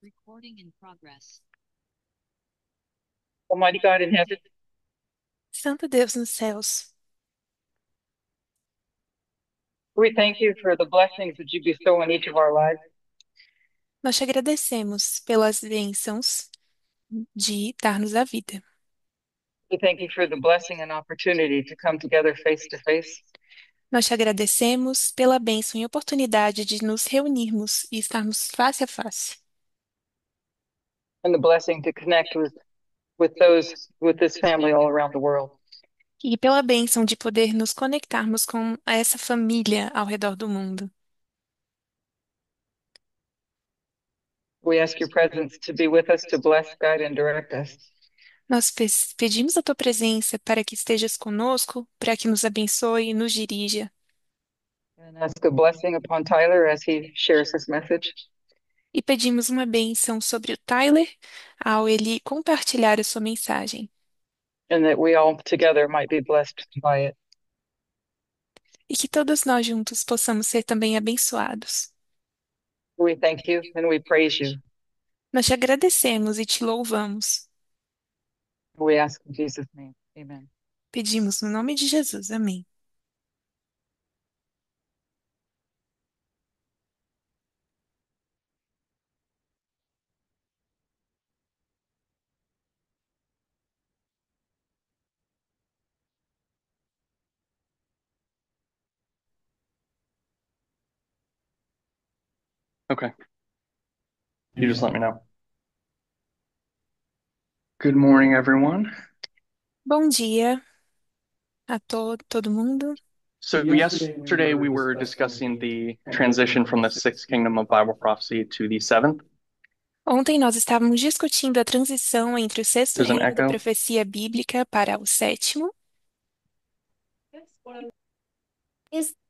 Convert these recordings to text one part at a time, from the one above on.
Recording in progress. Almighty God in heaven, Santo Deus nos céus, we thank you for the blessings that you bestow on each of our lives. nós te agradecemos pelas bênçãos de dar-nos a vida. We thank you for the blessing and opportunity to come together face to face, Nós te agradecemos pela bênção e oportunidade de nos reunirmos e estarmos face a face. and the blessing to connect with those with this family all around the world. E pela bênção de poder nos conectarmos com essa família ao redor do mundo. We ask your presence to be with us, to bless, guide, and direct us. Nós pedimos a tua presença para que estejas conosco, para que nos abençoe e nos dirija. And ask a blessing upon Tyler as he shares his message. E pedimos uma bênção sobre o Tyler ao ele compartilhar a sua mensagem. And that we all together might be blessed by it. E que todos nós juntos possamos ser também abençoados. We thank you and we praise you. Nós te agradecemos e te louvamos. We ask in Jesus' name. Amen. Pedimos no nome de Jesus. Amém. Okay. You just let me know. Good morning, everyone. Bom dia a todo mundo. So yesterday we were discussing the transition from the sixth kingdom of Bible prophecy to the seventh. Ontem nós estávamos discutindo a transição entre o sexto There's an reino da echo. profecia bíblica para o sétimo.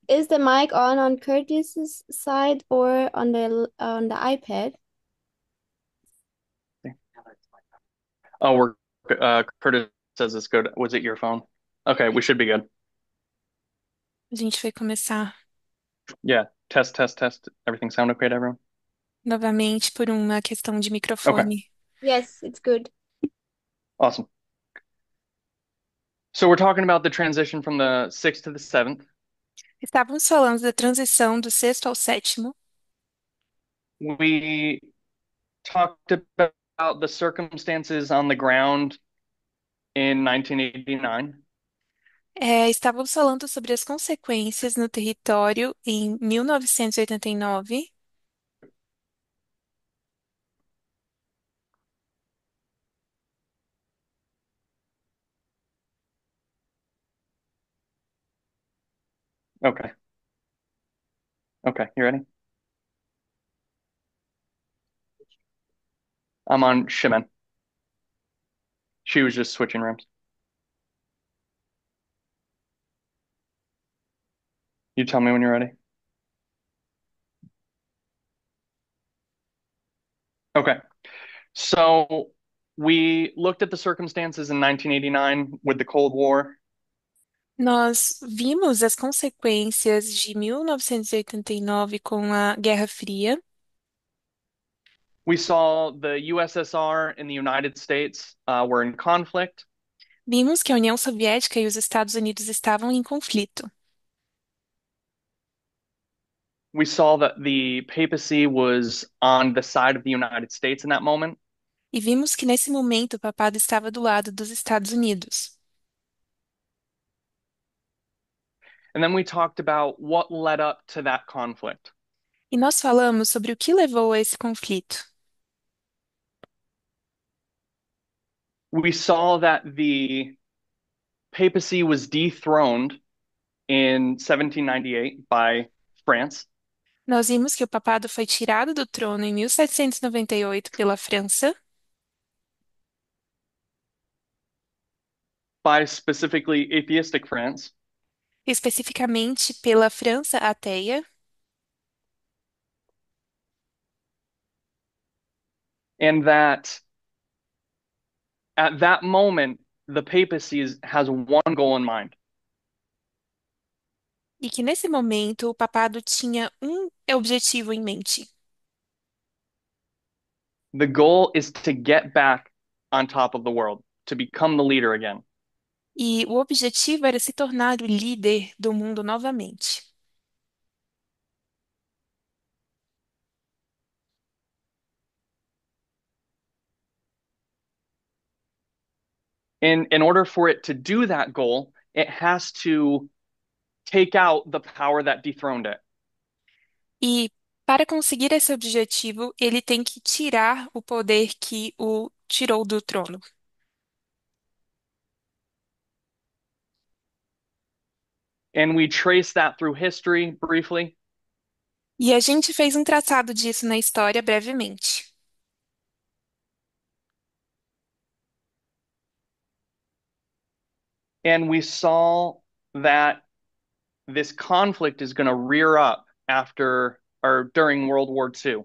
Is the mic on Curtis's side or on the iPad? Oh, Curtis says it's good. Was it your phone? Okay, we should be good. A gente vai começar Yeah. Test, test, test. Everything sound okay to everyone? novamente por uma questão de Okay, microfone. Yes, it's good. awesome. So we're talking about the transition from the sixth to the seventh. Estávamos falando da transição do sexto ao sétimo. We talked about the circumstances on the ground in 1989. Estávamos falando sobre as consequências no território em 1989. Okay. Okay, you ready? I'm on Shimen. She was just switching rooms. You tell me when you're ready. Okay. So we looked at the circumstances in 1989 with the Cold War. Nós vimos as consequências de 1989 com a Guerra Fria. We saw the USSR and the United States were in conflict. Vimos que a União Soviética e os Estados Unidos estavam em conflito. We saw that the papacy was on the side of the United States in that moment. E vimos que nesse momento o papado estava do lado dos Estados Unidos. And then we talked about what led up to that conflict. E nós falamos sobre o que levou a esse conflito. We saw that the papacy was dethroned in 1798 by France. Nós vimos que o papado foi tirado do trono em 1798 pela França, By specifically atheistic France, especificamente pela França ateia, and that at that moment, the papacy has one goal in mind. e que nesse momento o papado tinha um objetivo em mente. The goal is to get back on top of the world, to become the leader again. E o objetivo era se tornar o líder do mundo novamente. In order for it to do that goal, it has to take out the power that dethroned it. E para conseguir esse objetivo, ele tem que tirar o poder que o tirou do trono. And we trace that through history briefly. E a gente fez um traçado disso na história brevemente. And we saw that this conflict is going to rear up after or during World War II.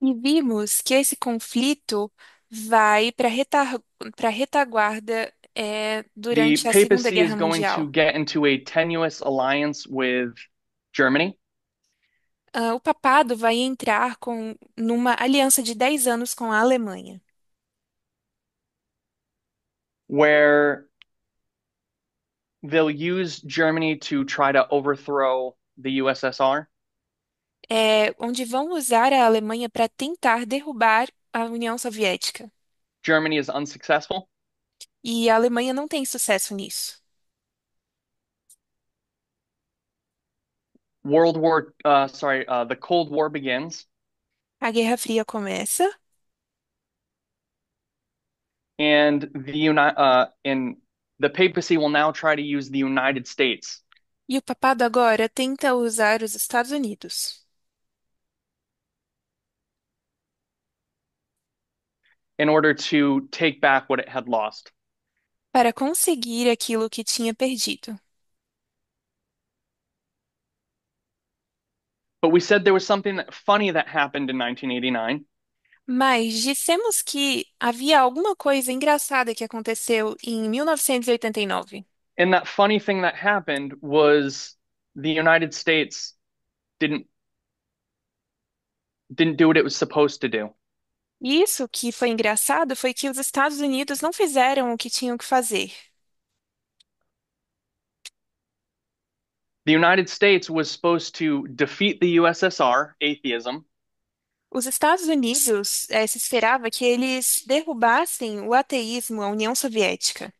E vimos que esse conflito vai para a retaguarda The durante a Segunda papacy is Guerra going to Mundial. get into a tenuous alliance with Germany, O papado vai entrar numa aliança de 10 anos com a Alemanha, where they'll use Germany to try to overthrow the USSR. onde vão usar a Alemanha para tentar derrubar a União Soviética. Germany is unsuccessful. E a Alemanha não tem sucesso nisso. The Cold War begins, A Guerra Fria começa and the papacy will now try to use the United States e o papado agora tenta usar os Estados Unidos in order to take back what it had lost. para conseguir aquilo que tinha perdido. But we said there was something funny that happened in 1989. Mas dissemos que havia alguma coisa engraçada que aconteceu em 1989. And that funny thing that happened was the United States didn't didn't do what it was supposed to do. E isso que foi engraçado foi que os Estados Unidos não fizeram o que tinham que fazer. The United States was supposed to defeat the USSR, atheism, Os Estados Unidos, se esperava que eles derrubassem o ateísmo, a União Soviética,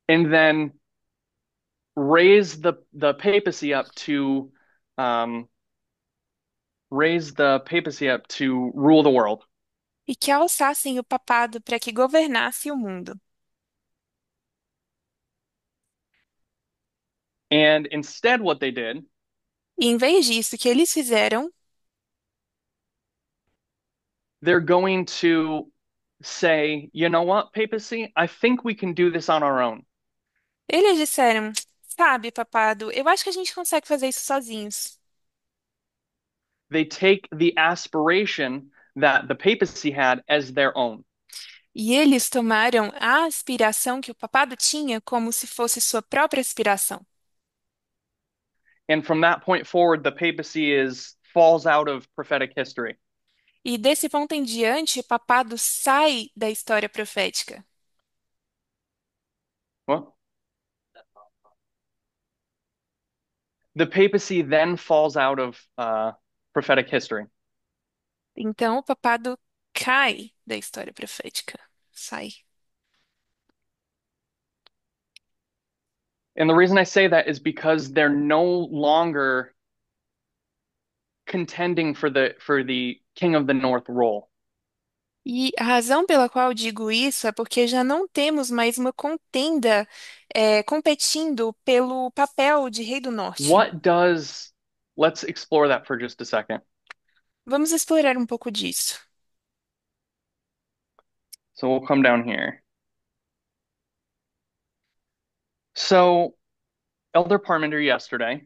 and then raise the papacy up to um, rule the world. e que alçassem o papado para que governasse o mundo. And instead, what they did E em vez disso, o que eles fizeram, they're going to say, you know what, papacy, I think we can do this on our own. eles disseram: Sabe, papado, eu acho que a gente consegue fazer isso sozinhos. They take the aspiration that the papacy had as their own. E eles tomaram a aspiração que o papado tinha como se fosse sua própria aspiração. And from that point forward, the papacy falls out of prophetic history. E desse ponto em diante, o papado sai da história profética. What? The papacy then falls out of prophetic history. Então, o papado cai da história profética. Sai. And the reason I say that is because they're no longer contending for the King of the North role. E a razão pela qual digo isso é porque já não temos mais uma contenda competindo pelo papel de Rei do Norte. Let's explore that for just a second. Vamos explorar um pouco disso. So we'll come down here. So Elder Parmenter yesterday,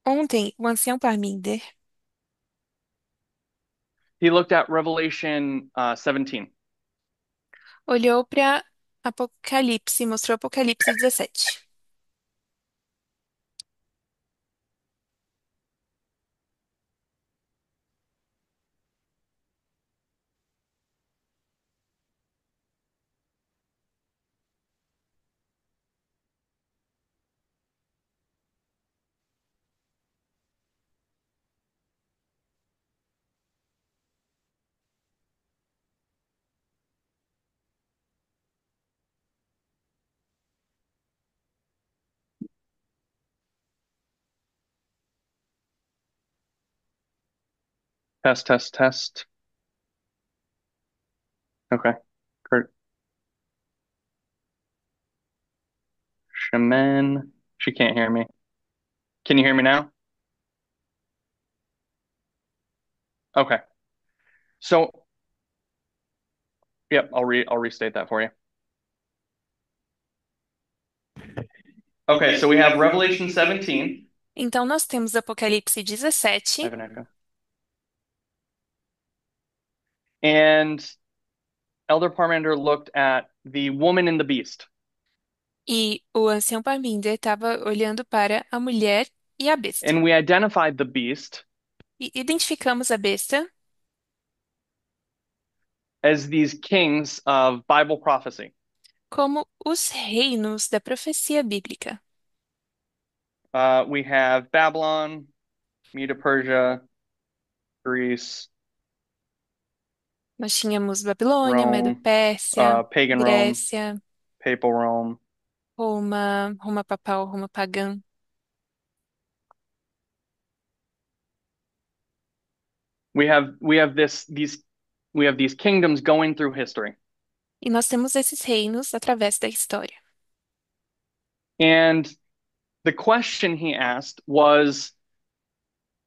Ontem, o ancião Parminder he looked at Revelation 17. olhou para Apocalipse, mostrou Apocalipse 17. Test, test, test. Okay. Kurt. Shaman. She can't hear me. Can you hear me now? Okay. So, yep, I'll restate that for you. Okay, so we have Revelation 17. Então, nós temos Apocalipse I 17 have an echo. And Elder Parmenter looked at the woman and the beast. e o ancião Parminder estava olhando para a mulher e a besta. And we identified the beast E identificamos a besta as these kings of Bible prophecy. como os reinos da profecia bíblica. We have Babylon, Medo-Persia, Greece, Nós tínhamos Babilônia, Rome, Medo-Pérsia, pagan Rome, Grécia, papal Rome. Roma, Roma papal, Roma pagã. We have these kingdoms going through history. E nós temos esses reinos através da história. And the question he asked was,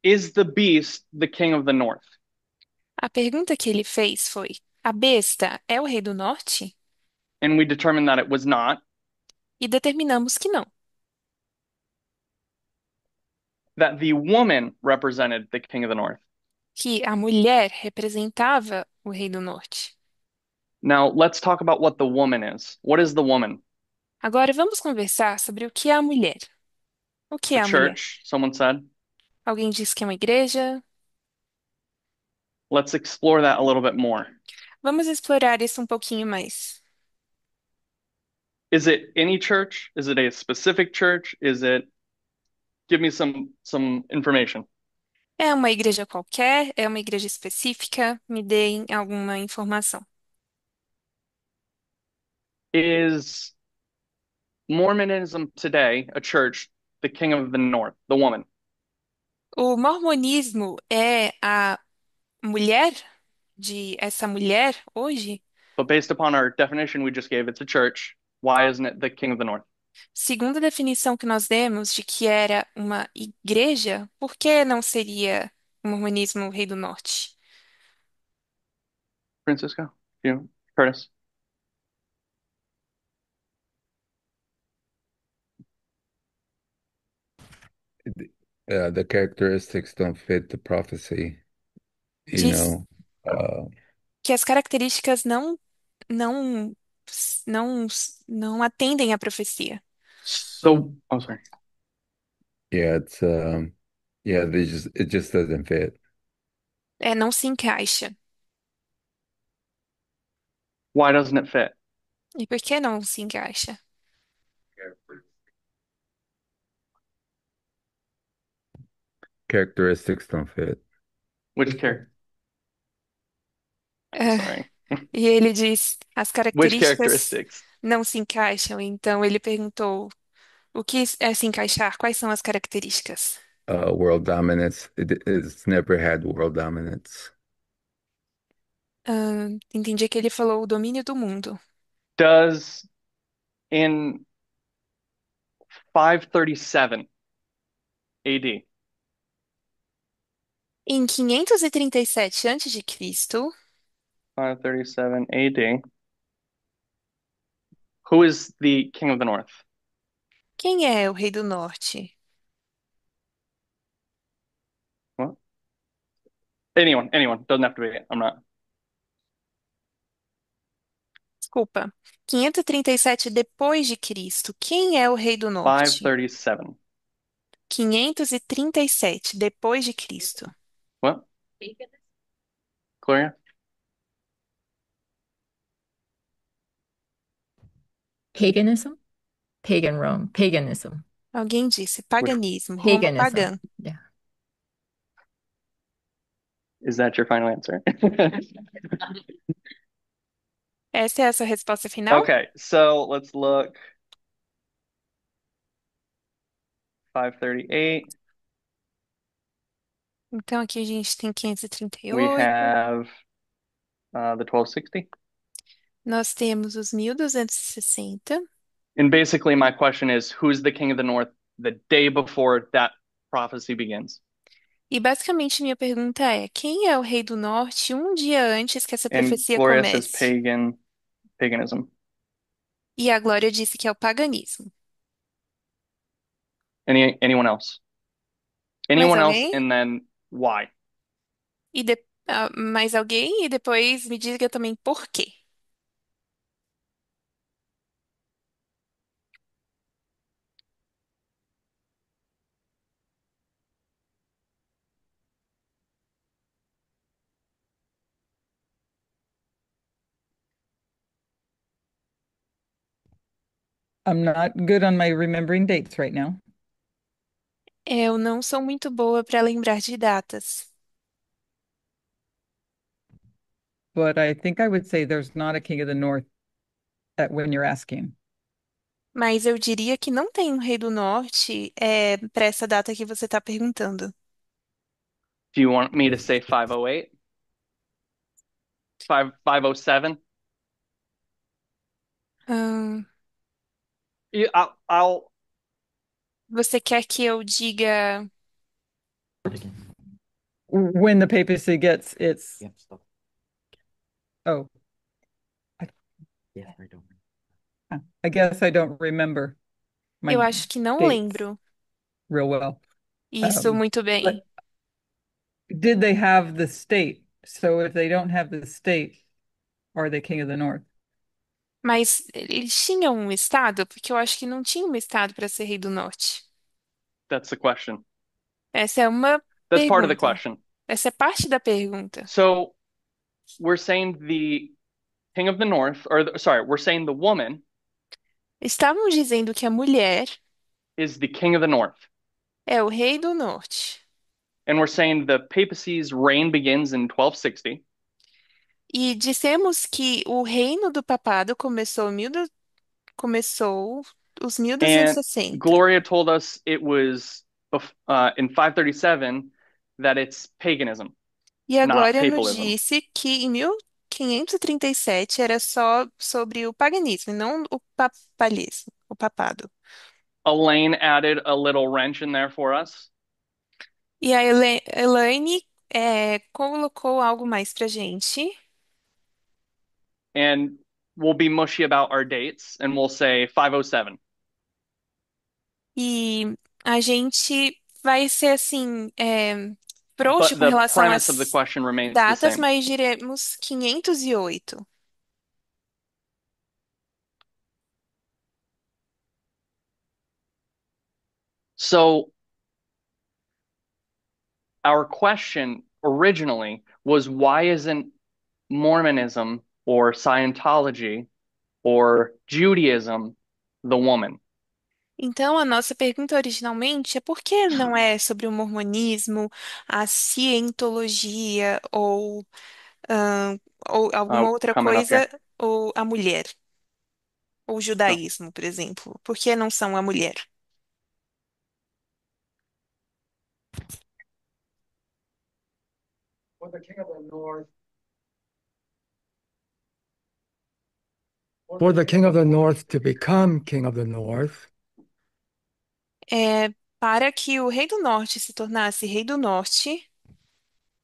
is the beast the king of the north? A pergunta que ele fez foi: a besta é o rei do norte? And we determined that it was not, E determinamos que não, that the woman represented the king of the north. que a mulher representava o rei do norte. Now, let's talk about what the woman is. What is the woman? Agora vamos conversar sobre o que é a mulher. O que é A a mulher? church, someone said. Alguém disse que é uma igreja? Let's explore that a little bit more. Vamos explorar isso um pouquinho mais. Is it any church? Is it a specific church? Give me some information. É uma igreja qualquer? É uma igreja específica? Me deem alguma informação. Is Mormonism today a church, the king of the north, the woman? O mormonismo é a mulher essa mulher hoje? But based upon our definition we just gave, it's a church. Why isn't it the king of the north? Segundo a definição que nós demos de que era uma igreja, por que não seria o mormonismo o rei do norte? Francisco? You, Curtis? The characteristics don't fit the prophecy, you Diz know. Uh, que as características não não não atendem à profecia. Oh, sorry. yeah, it's it just doesn't fit. É, não se encaixa. Why doesn't it fit? E por que não se encaixa? Characteristics don't fit. Which character? É, Sorry. e ele diz, as Which características characteristics? não se encaixam. Então ele perguntou, o que é se encaixar? Quais são as características? World dominance. It's never had world dominance. Entendi que ele falou o domínio do mundo. Does in 537 AD, Em 537 a.C., 537 AD, who is the king of the north? quem é o rei do norte? What? Anyone. Doesn't have to be it. I'm not. Desculpa. 537 depois de Cristo. Quem é o rei do norte? 537. 537 depois de Cristo. What? Gloria? Paganism? Pagan Rome. Paganism. Alguém disse paganismo, Roma Paganism. pagã. Yeah. Is that your final answer? Essa é a sua resposta final? Okay, so let's look. 538. Então aqui a gente tem We 538. have the 1260. Nós temos os 1260. And basically, my question is, who's the king of the north the day before that prophecy begins? E basicamente minha pergunta é: quem é o rei do norte um dia antes que essa And profecia Gloria says comece? paganism. E a Glória disse que é o paganismo. Anyone else? Mais Anyone else, alguém? and then why? Mais alguém? E depois me diga também por quê. I'm not good on my remembering dates right now, Eu não sou muito boa para lembrar de datas, but I think I would say there's not a king of the north when you're asking. mas eu diria que não tem um rei do norte para essa data que você está perguntando. Do you want me to say 508? 507? Ahn, I'll Você quer que eu diga? When the papacy gets its, oh, I, I guess I don't remember Eu my acho que não dates lembro. real well. Isso muito bem. But did they have the state? So if they don't have the state, are they king of the north? Mas eles tinham um estado? Porque eu acho que não tinha um estado para ser rei do norte. That's the question. Essa é uma That's part of the pergunta. question. Essa é parte da pergunta. So we're saying the king of the north, sorry, we're saying the woman Estavam dizendo que a mulher is the king of the north. é o rei do norte. And we're saying the papacy's reign begins in 1260. E dissemos que o reino do papado começou os And 1260. Gloria told us it was in 537 that it's paganism, E a not Glória nos papalism. disse que em 1537 era só sobre o paganismo, e não o papalismo, o papado. Elaine added a little wrench in there for us. E a Elaine colocou algo mais pra gente. And we'll be mushy about our dates and we'll say 507. E a gente vai ser assim, frouxo But com the relação premise of the às question remains the datas, same. mas diremos 508. So our question originally was why isn't Mormonism or Scientology or Judaism the woman? Então, a nossa pergunta originalmente é por que não é sobre o mormonismo, a cientologia ou alguma outra Coming up here. coisa, ou a mulher, ou o No. judaísmo, por exemplo? Por que não são a mulher? For the king of the north. For the king of the north to become king of the north, Para que o rei do norte se tornasse rei do norte,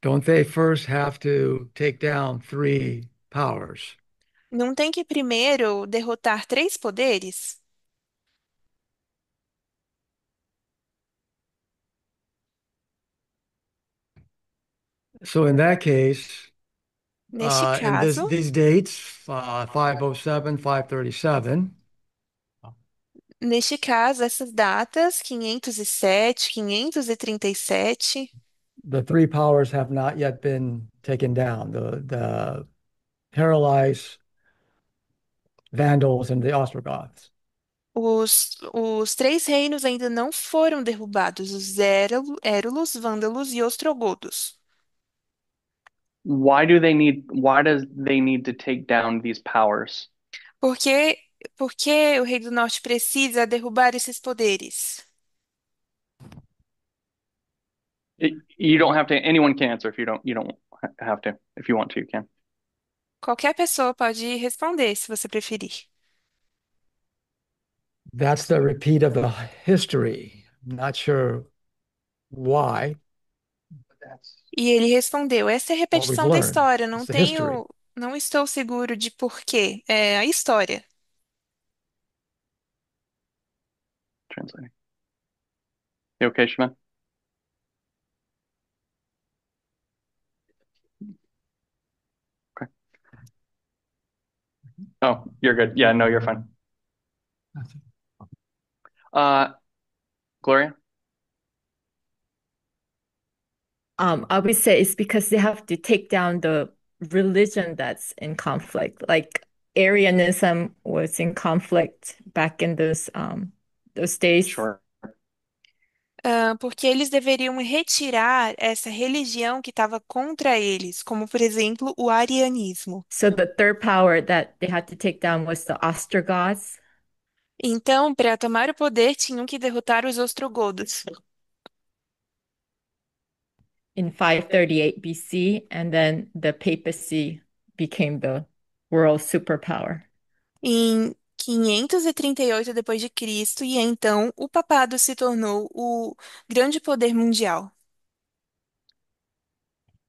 don't they first have to take down three powers? não tem que primeiro derrotar três poderes? So in that case, Neste in caso, these dates, 507, 537, essas datas, 507, 537, the three powers have not yet been taken down. The paralyzed Vandals and the Ostrogoths. os três reinos ainda não foram derrubados, os Érulos, Vândalos e Ostrogodos. Why does they need to take down these powers? Por que, por que o rei do norte precisa derrubar esses poderes? You don't have to. Anyone can answer if you don't have to. If you want to, you can. Qualquer pessoa pode responder, se você preferir. That's the repeat of the history. Not sure why. E ele respondeu: essa é a What we've repetição da learned. história, It's the history. não estou seguro de por quê. É a história. Translating. You okay, Shimon? Okay. Oh, you're good. Yeah, no, you're fine. Gloria? I would say it's because they have to take down the religion that's in conflict. Like Arianism was in conflict back in those days. Sure. Porque eles deveriam retirar essa religião que estava contra eles, como, por exemplo, o arianismo. So the third power that they had to take down was the Ostrogoths. Então, para tomar o poder, tinham que derrotar os ostrogodos. In 538 BC, and then the papacy became the world superpower. Em 538 depois de Cristo, e então o papado se tornou o grande poder mundial.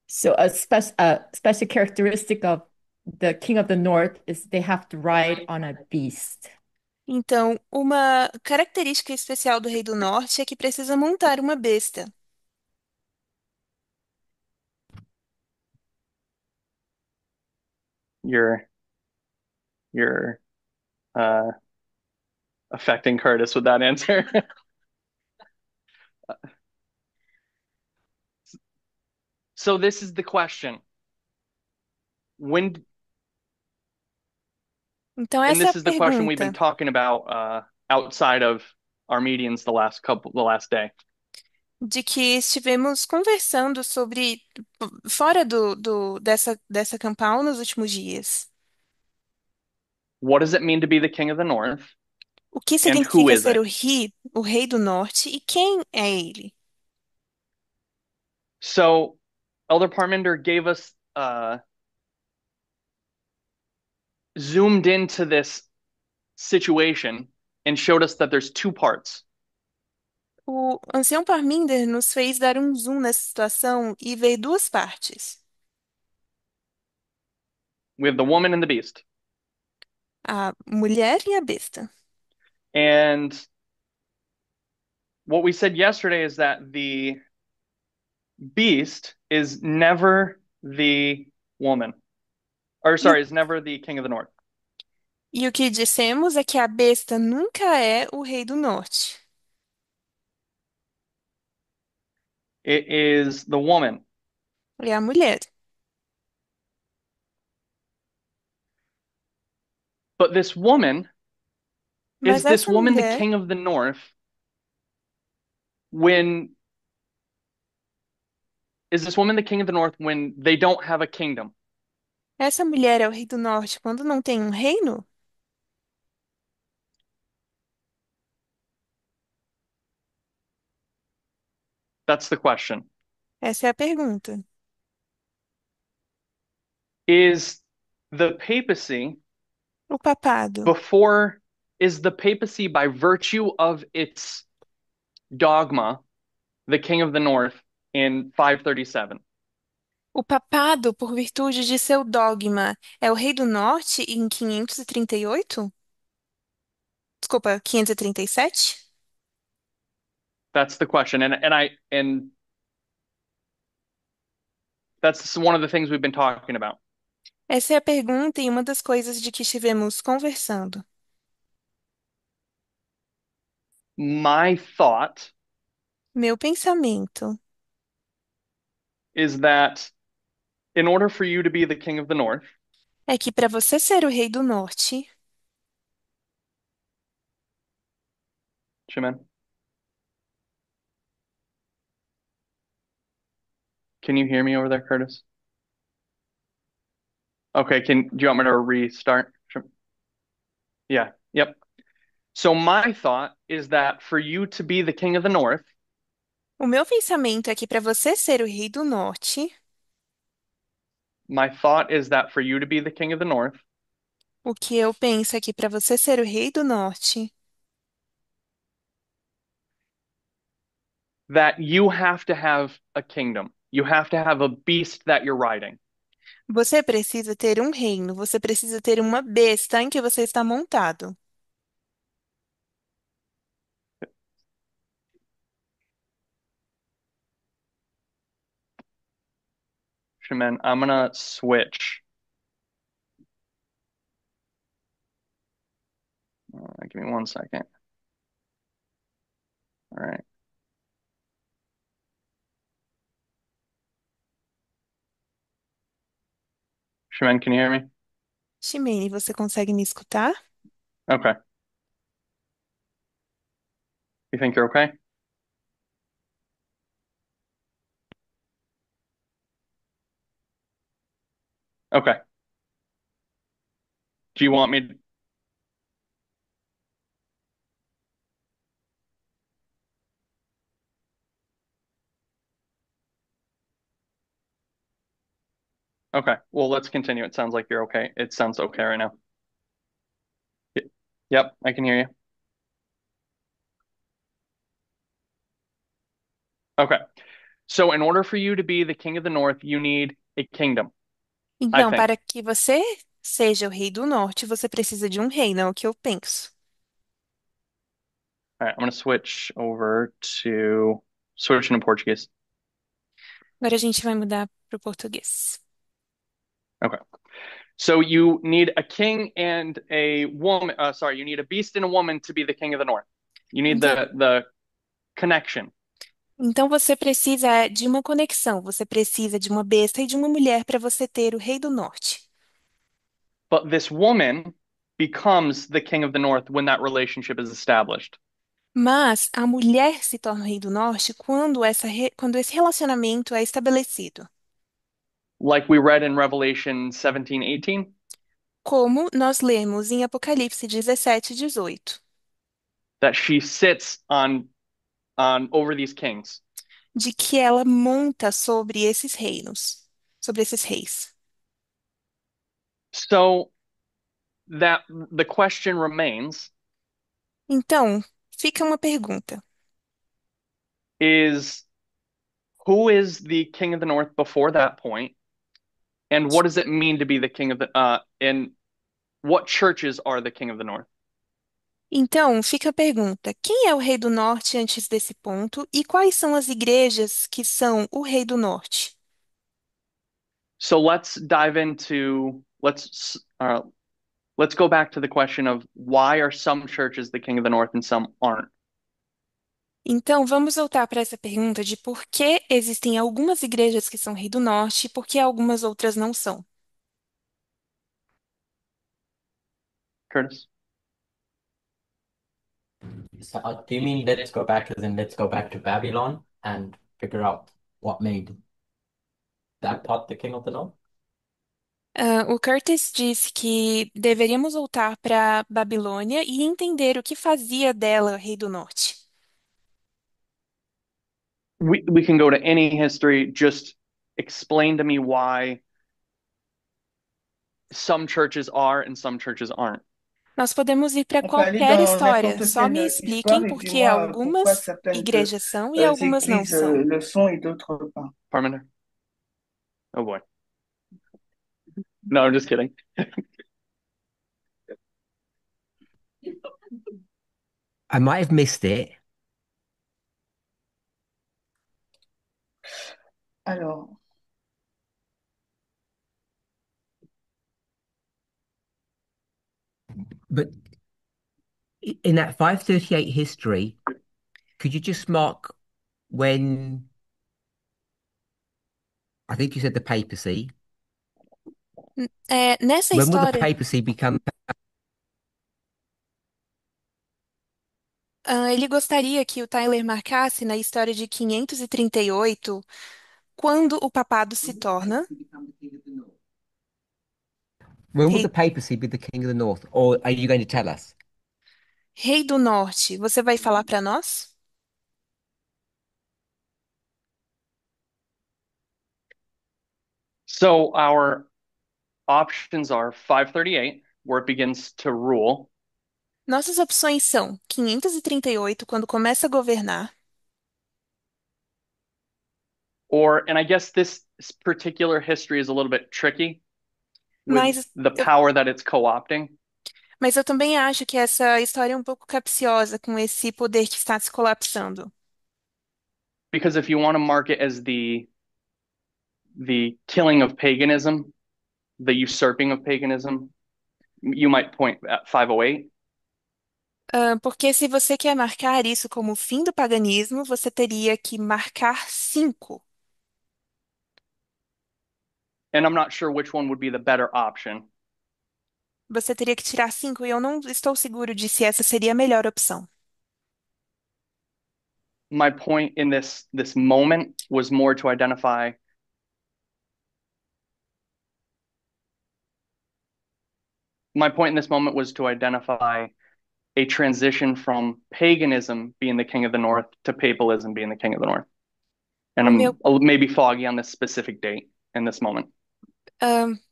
So a special characteristic of the King of the North is they have to ride on a beast. Então, uma característica especial do Rei do Norte é que precisa montar uma besta. You're affecting Curtis with that answer. So this is the question. Então, And essa é a this is the question we've been pergunta talking about outside of our meetings the last day. de que estivemos conversando sobre fora dessa campal nos últimos dias. What does it mean to be the king of the north? O que And who significa is ser it? o rei do norte e quem é ele? So Elder Parminder gave us zoomed into this situation and showed us that there's two parts. O ancião Parminder nos fez dar um zoom nessa situação e ver duas partes: We have the woman and the beast. a mulher e a besta. And what we said yesterday is that the beast is never the woman. Or sorry, is never the king of the north. E o que dissemos é que a besta nunca é o rei do norte. It is the woman. É a mulher. But this woman, Mas is this essa woman the mulher, king of the north when is this woman the king of the north when they don't have a kingdom? essa mulher é o rei do norte quando não tem um reino? That's the question. Essa é a pergunta. Is the papacy O papado. before is the papacy by virtue of its dogma the king of the north in 537? O papado, por virtude de seu dogma, é o rei do norte em 538? Desculpa, 537? That's the question. And that's one of the things we've been talking about. Essa é a pergunta e uma das coisas de que estivemos conversando. My thought Meu pensamento is that in order for you to be the king of the north, é que para você ser o rei do norte, Shimon, can you hear me over there, Curtis? Okay, do you want me to restart? Yeah, yep. So my thought is that for you to be the king of the north, O meu pensamento é que para você ser o rei do norte, my thought is that for you to be the king of the north, o que eu penso é que para você ser o rei do norte, that you have to have a kingdom. You have to have a beast that you're riding. você precisa ter um reino, você precisa ter uma besta em que você está montado. Shaman, I'm gonna switch. Give me 1 second. All right. Shaman, can you hear me? Shimene, você consegue me escutar? Okay. You think you're okay? Okay. Do you want me? Okay. Well, let's continue. It sounds like you're okay. It sounds okay right now. Yep, I can hear you. Okay. So in order for you to be the king of the north, you need a kingdom, I Então, think. para que você seja o rei do norte, você precisa de um reino, é o que eu penso. All right, I'm gonna switch into Portuguese. Agora a gente vai mudar para o português. Okay. So you need a king and a woman. Sorry, you need a beast and a woman to be the king of the north. You need Então, the connection. então você precisa de uma conexão, você precisa de uma besta e de uma mulher para você ter o rei do norte. But this woman becomes the king of the north when that relationship is established. Mas a mulher se torna o rei do norte quando esse relacionamento é estabelecido. Like we read in Revelation 17:18, Como nós lemos em Apocalipse 17:18, that she sits on over these kings. de que ela monta sobre esses reinos, sobre esses reis. So that the question remains Então, fica uma pergunta. is who is the king of the north before that point, and what does it mean to be the king of the and what churches are the king of the north? Então, fica a pergunta: quem é o rei do norte antes desse ponto e quais são as igrejas que são o rei do norte? So let's dive into let's go back to the question of why are some churches the king of the north and some aren't? Então, vamos voltar para essa pergunta de por que existem algumas igrejas que são rei do norte e por que algumas outras não são. Curtis? So, do you mean let's go back as in let's go back to Babylon and figure out what made that part the king of the north? O Curtis disse que deveríamos voltar para Babilônia e entender o que fazia dela rei do norte. We can go to any history, just explain to me why some churches are and some churches aren't. Nós podemos ir para On peut aller qualquer dans história, n'importe só me quelle expliquem histoire et por puis que moi, pourquoi algumas certaines igrejas são e algumas não églises são. le sont et d'autres pas. Parmenter? Oh boy. No, I'm just kidding. I might have missed it. Alors, But in that 538 history, could you just mark when I think you said the papacy? Nessa When will the história, papacy become? ele gostaria que o Tyler marcasse na história de 538, quando o papado se torna When will the rei, papacy be the king of the north? Or are you going to tell us? rei do norte. Você vai falar para nós? So our options are 538, where it begins to rule, Nossas opções são 538, quando começa a governar, and I guess this particular history is a little bit tricky with mas the eu, power that it's co-opting, mas eu também acho que essa história é um pouco capciosa com esse poder que está se colapsando. because if you want to mark it as the killing of paganism, the usurping of paganism, you might point at 508. Porque se você quer marcar isso como o fim do paganismo, você teria que marcar 5. And I'm not sure which one would be the better option. Você teria que tirar 5 e eu não estou seguro de se essa seria a melhor opção. My point in this moment was more to identify my point in this moment was to identify a transition from paganism being the king of the north to papalism being the king of the north. And O meu, maybe foggy on this specific date in this moment.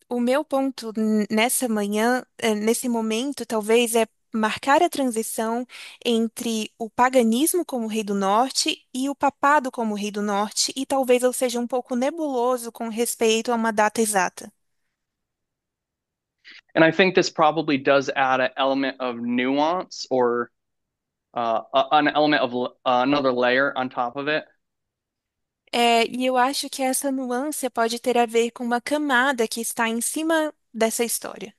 o meu ponto nessa manhã, nesse momento, talvez é marcar a transição entre o paganismo como rei do norte e o papado como rei do norte, e talvez eu seja um pouco nebuloso com respeito a uma data exata. And I think this probably does add an element of nuance or an element of another layer on top of it. E eu acho que essa nuance pode ter a ver com uma camada que está em cima dessa história.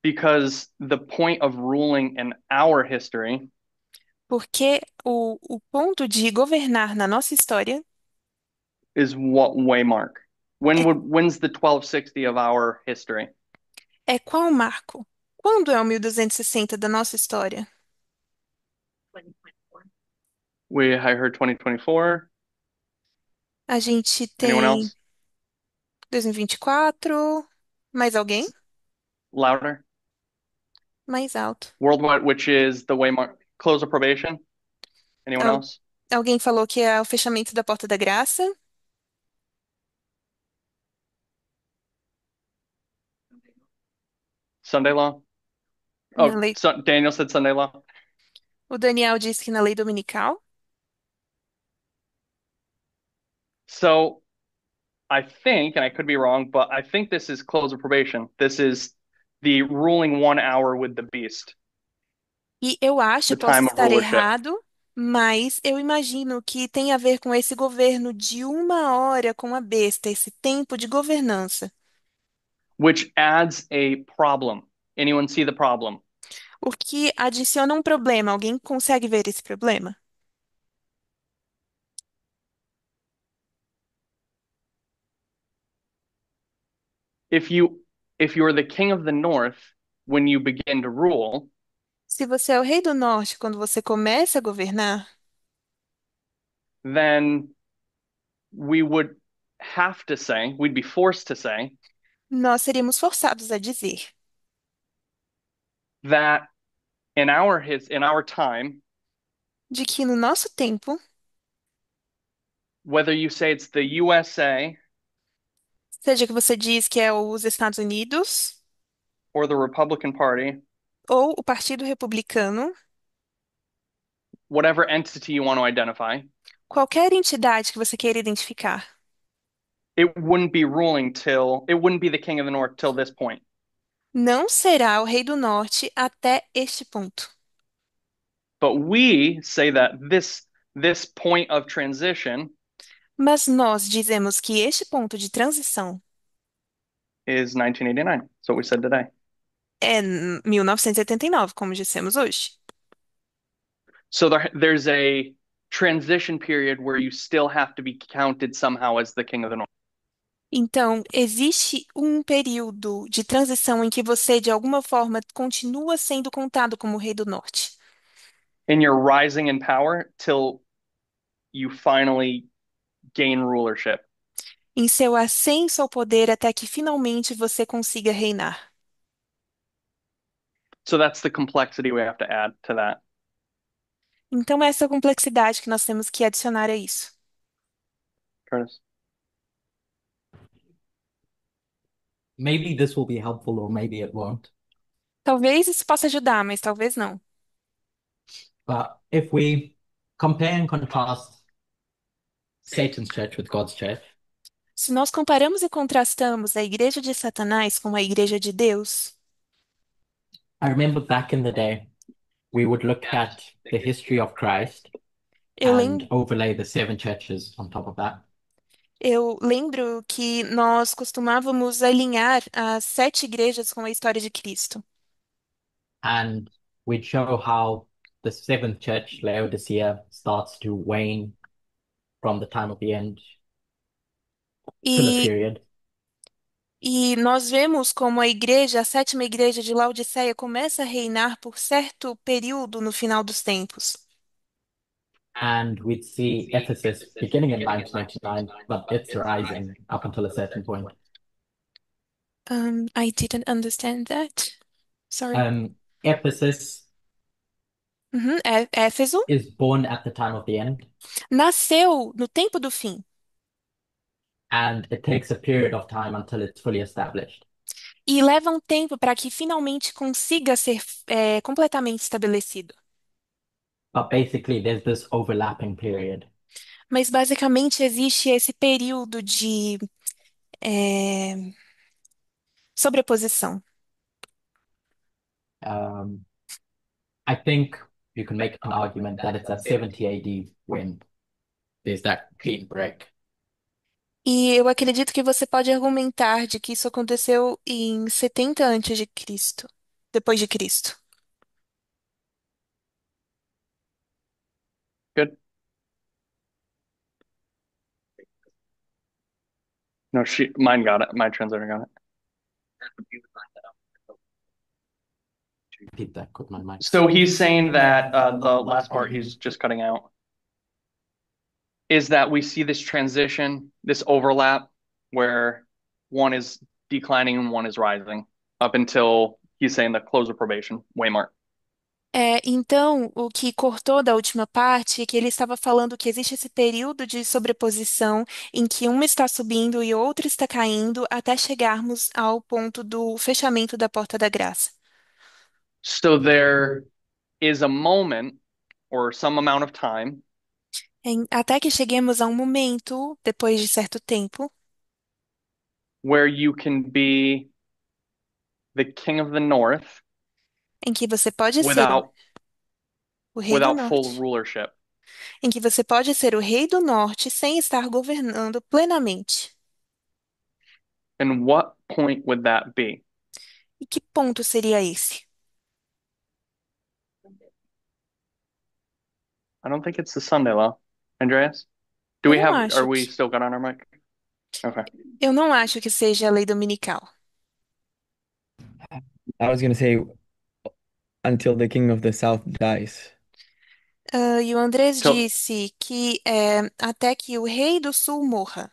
Because the point of ruling in our history Porque o ponto de governar na nossa história is what way mark? When's the 1260 of our history? é qual marco? Quando é o 1260 da nossa história? I heard 2024. A gente Anyone tem else? 2024. Mais alguém? Louder. Mais alto. Worldwide, which is the way mark. Close of probation. Anyone Al- else? Alguém falou que é o fechamento da Porta da Graça. Sunday law. Na Oh, lei... Daniel said Sunday law. O Daniel disse que na lei dominical. So I think, and I could be wrong, but I think this is close of probation. This is the ruling 1 hour with the beast, E eu acho, the posso time of estar rulership, errado, mas eu imagino que tem a ver com esse governo de 1 hora com a besta, esse tempo de governança. which adds a problem. Anyone see the problem? O que adiciona um problema. Alguém consegue ver esse problema? If you if you're the king of the north when you begin to rule, Se você é o rei do norte quando você começa a governar, then we would have to say, we'd be forced to say nós seríamos forçados a dizer that in our time, de que no nosso tempo, whether you say it's the USA seja que você diz que é os Estados Unidos or the Republican Party, ou o Partido Republicano, whatever entity you want to identify, qualquer entidade que você queira identificar, it wouldn't be the king of the north till this point. não será o rei do norte até este ponto. But we say that this point of transition Mas nós dizemos que este ponto de transição is 1989. So we said today. é 1989, como dissemos hoje. So there's a transition period where you still have to be counted somehow as the king of the north. Então, existe um período de transição em que você, de alguma forma, continua sendo contado como o rei do norte. And you're rising in power till you finally gain rulership. Em seu ascenso ao poder até que finalmente você consiga reinar. So that's the complexity we have to add to that. Então, essa é a complexidade que nós temos que adicionar a isso. Curtis. maybe this will be helpful or maybe it won't. Talvez isso possa ajudar, mas talvez não. But if we compare and contrast Satan's church with God's church, Se nós comparamos e contrastamos a igreja de Satanás com a igreja de Deus, I remember back in the day, we would look at the history of Christ eu, and lem overlay the seven churches on top of that. eu lembro que nós costumávamos alinhar as 7 igrejas com a história de Cristo. And we'd show how the seventh church, Laodicea, starts to wane from the time of the end till a E, period. e nós vemos como a igreja, a 7ª igreja de Laodiceia, começa a reinar por certo período no final dos tempos. And we'd see Ephesus beginning in 1999, but it's rising up until a certain point. I didn't understand that. Sorry. Ephesus Éfeso is born at the time of the end, nasceu no tempo do fim. and it takes a period of time until it's fully established. E leva um tempo para que finalmente consiga ser completamente estabelecido. But basically, there's this overlapping period. Mas basicamente existe esse período de sobreposição. I think you can make an argument that it's at 70 AD when there's that clean break. E eu acredito que você pode argumentar de que isso aconteceu em 70 antes de Cristo, depois de Cristo. Good. No, mine got it. My translator got it. Repeat that, good man, Mike. So he's saying that the last part he's just cutting out is that we see this transition, this overlap, where one is declining and one is rising up until he's saying the close of probation, Waymart. Então, o que cortou da última parte é que ele estava falando que existe esse período de sobreposição em que uma está subindo e outra está caindo até chegarmos ao ponto do fechamento da porta da graça. So there is a moment or some amount of time Até que cheguemos a um momento, depois de certo tempo, where you can be the king of the north em que você pode ser without o rei do full norte, rulership. em que você pode ser o rei do norte sem estar governando plenamente. And what point would that be? E que ponto seria esse? I don't think it's the Sunday law. Andreas? Do we Eu não have, acho are we que- still got on our mic? Okay. Eu não acho que seja a lei dominical. I was gonna say until the king of the south dies. E o Andrés So, disse que até que o rei do sul morra.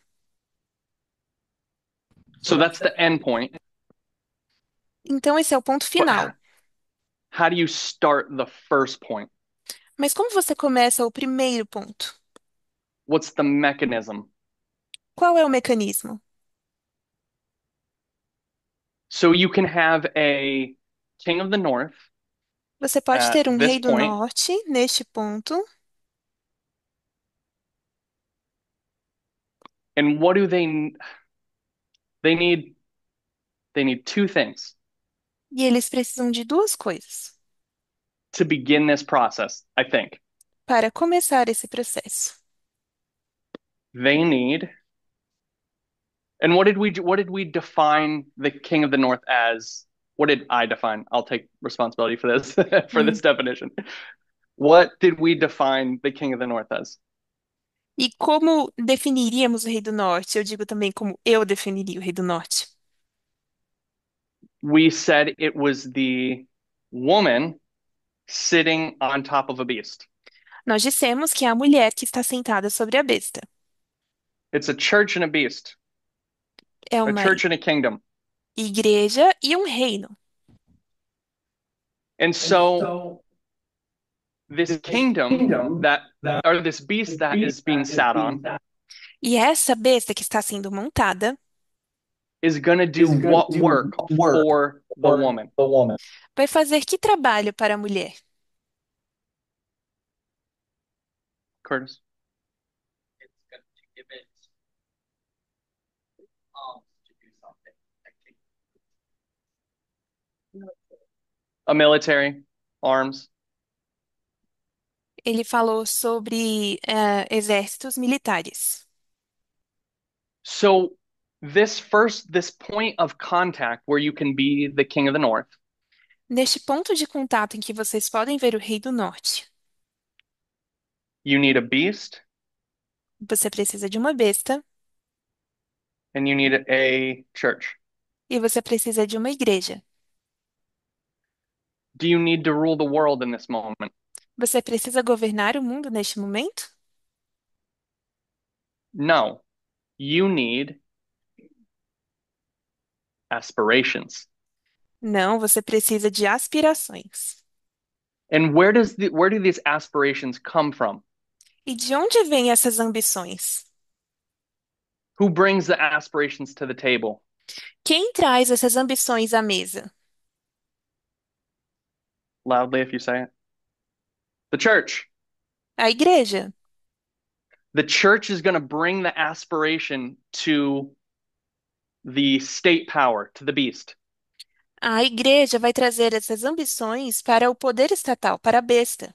so that's the end point. Então esse é o ponto But final. how do you start the first point? Mas como você começa o primeiro ponto? What's the mechanism? Qual é o mecanismo? So you can have a king of the north Você pode at ter um this rei do point, norte neste ponto. and what do they need? They need two things E eles precisam de duas coisas to begin this process, I think. para começar esse processo. They need, and what did we define the king of the north as? What did I define? I'll take responsibility for this for this definition. What did we define the king of the north as? E como definiríamos o rei do norte? Eu digo também como eu definiria o rei do norte. We said it was the woman sitting on top of a beast. Nós dissemos que é a mulher que está sentada sobre a besta. It's a church and a beast, É a uma church and a kingdom. igreja e um reino. And so this kingdom that, or this beast that is being sat on E essa besta que está sendo montada is going to do what work for the woman? Vai fazer que trabalho para a mulher? Curtis? A military, arms. Ele falou sobre exércitos militares. So this point of contact where you can be the king of the north, Neste ponto de contato em que vocês podem ver o Rei do Norte, you need a beast você precisa de uma besta and you need a church. e você precisa de uma igreja. Do you need to rule the world in this moment? Você precisa governar o mundo neste momento? No. You need aspirations. Não, você precisa de aspirações. And where do these aspirations come from? E de onde vêm essas ambições? Who brings the aspirations to the table? Quem traz essas ambições à mesa? Loudly if you say it. The church. A igreja. The church is going to bring the aspiration to the state power, to the beast. A igreja vai trazer essas ambições para o poder estatal, para a besta.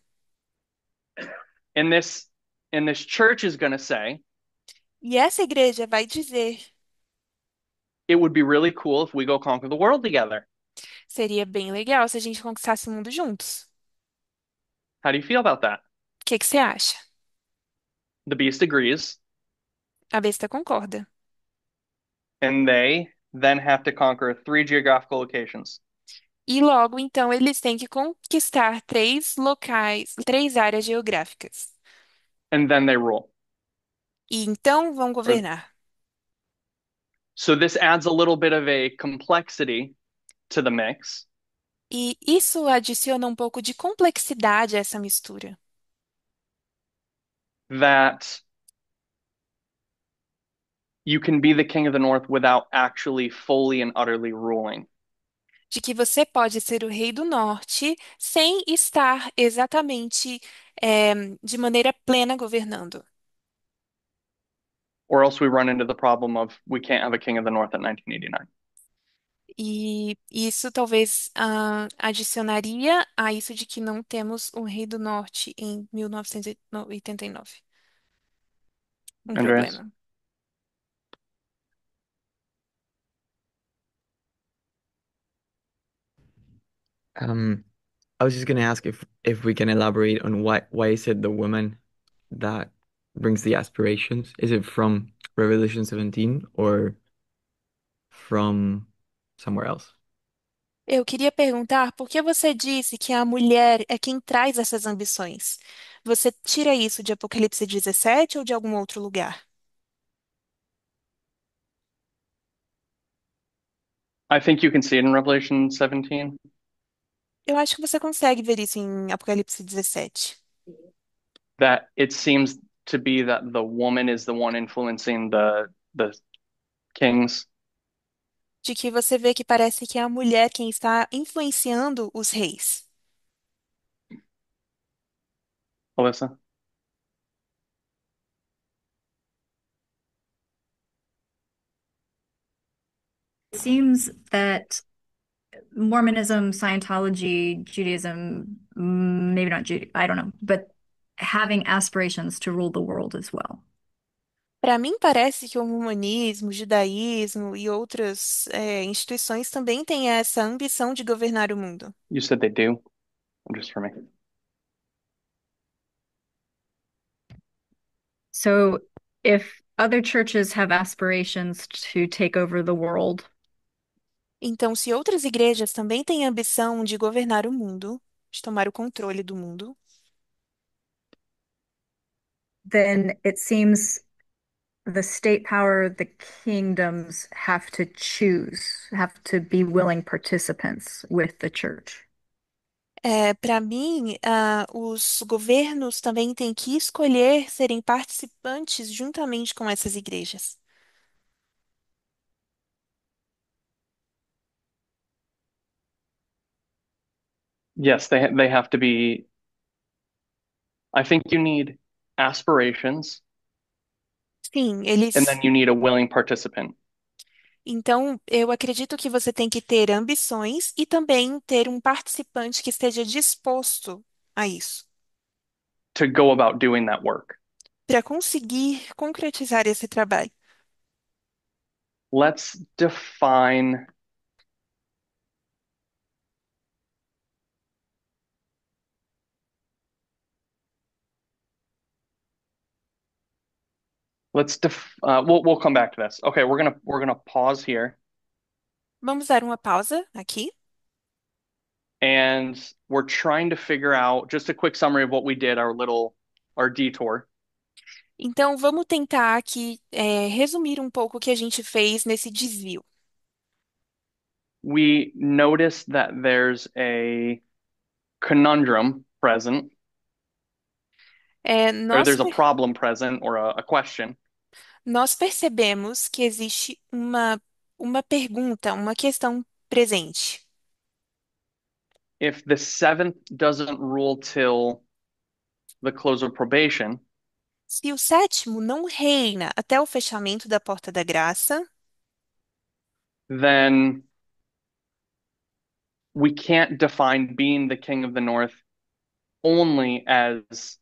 And this church is going to say, E essa igreja vai dizer: it would be really cool if we go conquer the world together. seria bem legal se a gente conquistasse o mundo juntos. How do you feel about that? O que que você acha? The beast agrees, A besta concorda. and they then have to conquer 3 geographical locations. E logo, então, eles têm que conquistar 3 áreas geográficas. And then they rule. E então vão governar. So this adds a little bit of a complexity to the mix. E isso adiciona um pouco de complexidade a essa mistura. That you can be the king of the north without actually fully and utterly ruling. De que você pode ser o rei do norte sem estar exatamente de maneira plena governando. Or else we run into the problem of we can't have a king of the north in 1989. E isso talvez adicionaria a isso de que não temos um rei do norte em 1989. Andreas? Problema. I was just gonna ask if we can elaborate on why is it the woman that brings the aspirations? Is it from Revelation 17 or from somewhere else? Eu queria perguntar por que você disse que a mulher é quem traz essas ambições? Você tira isso de Apocalipse 17 ou de algum outro lugar? I think you can see it in Revelation 17. Eu acho que você consegue ver isso em Apocalipse 17. That it seems to be that the woman is the one influencing the kings. De que você vê que parece que é a mulher quem está influenciando os reis. Alyssa? It seems that Mormonism, Scientology, Judaism, maybe not Judaism, I don't know, but having aspirations to rule the world as well. Para mim, parece que o mormonismo, o judaísmo e outras instituições também têm essa ambição de governar o mundo. You said they do. Just for me. So if other churches have aspirations to take over the world, Então, se outras igrejas também têm a ambição de governar o mundo, de tomar o controle do mundo, then it seems the state power, the kingdoms have to choose, have to be willing participants with the church. para mim, os governos também têm que escolher serem participantes juntamente com essas igrejas. Yes, they have to be. I think you need aspirations, Sim, and then eles. you need a willing participant Então, eu acredito que você tem que ter ambições e também ter um participante que esteja disposto a isso, to go about doing that work. para conseguir concretizar esse trabalho. Let's define. We'll come back to this. Okay, we're gonna pause here, Vamos dar uma pausa aqui. and we're trying to figure out just a quick summary of what we did, our detour. Então, vamos tentar aqui resumir um pouco o que a gente fez nesse desvio. We noticed that there's a conundrum present, É, or nós, there's a per- problem present, or a question. nós percebemos que existe uma pergunta, uma questão presente. If the seventh doesn't rule till the close of probation, Se o sétimo não reina até o fechamento da porta da graça, then we can't define being the king of the north only as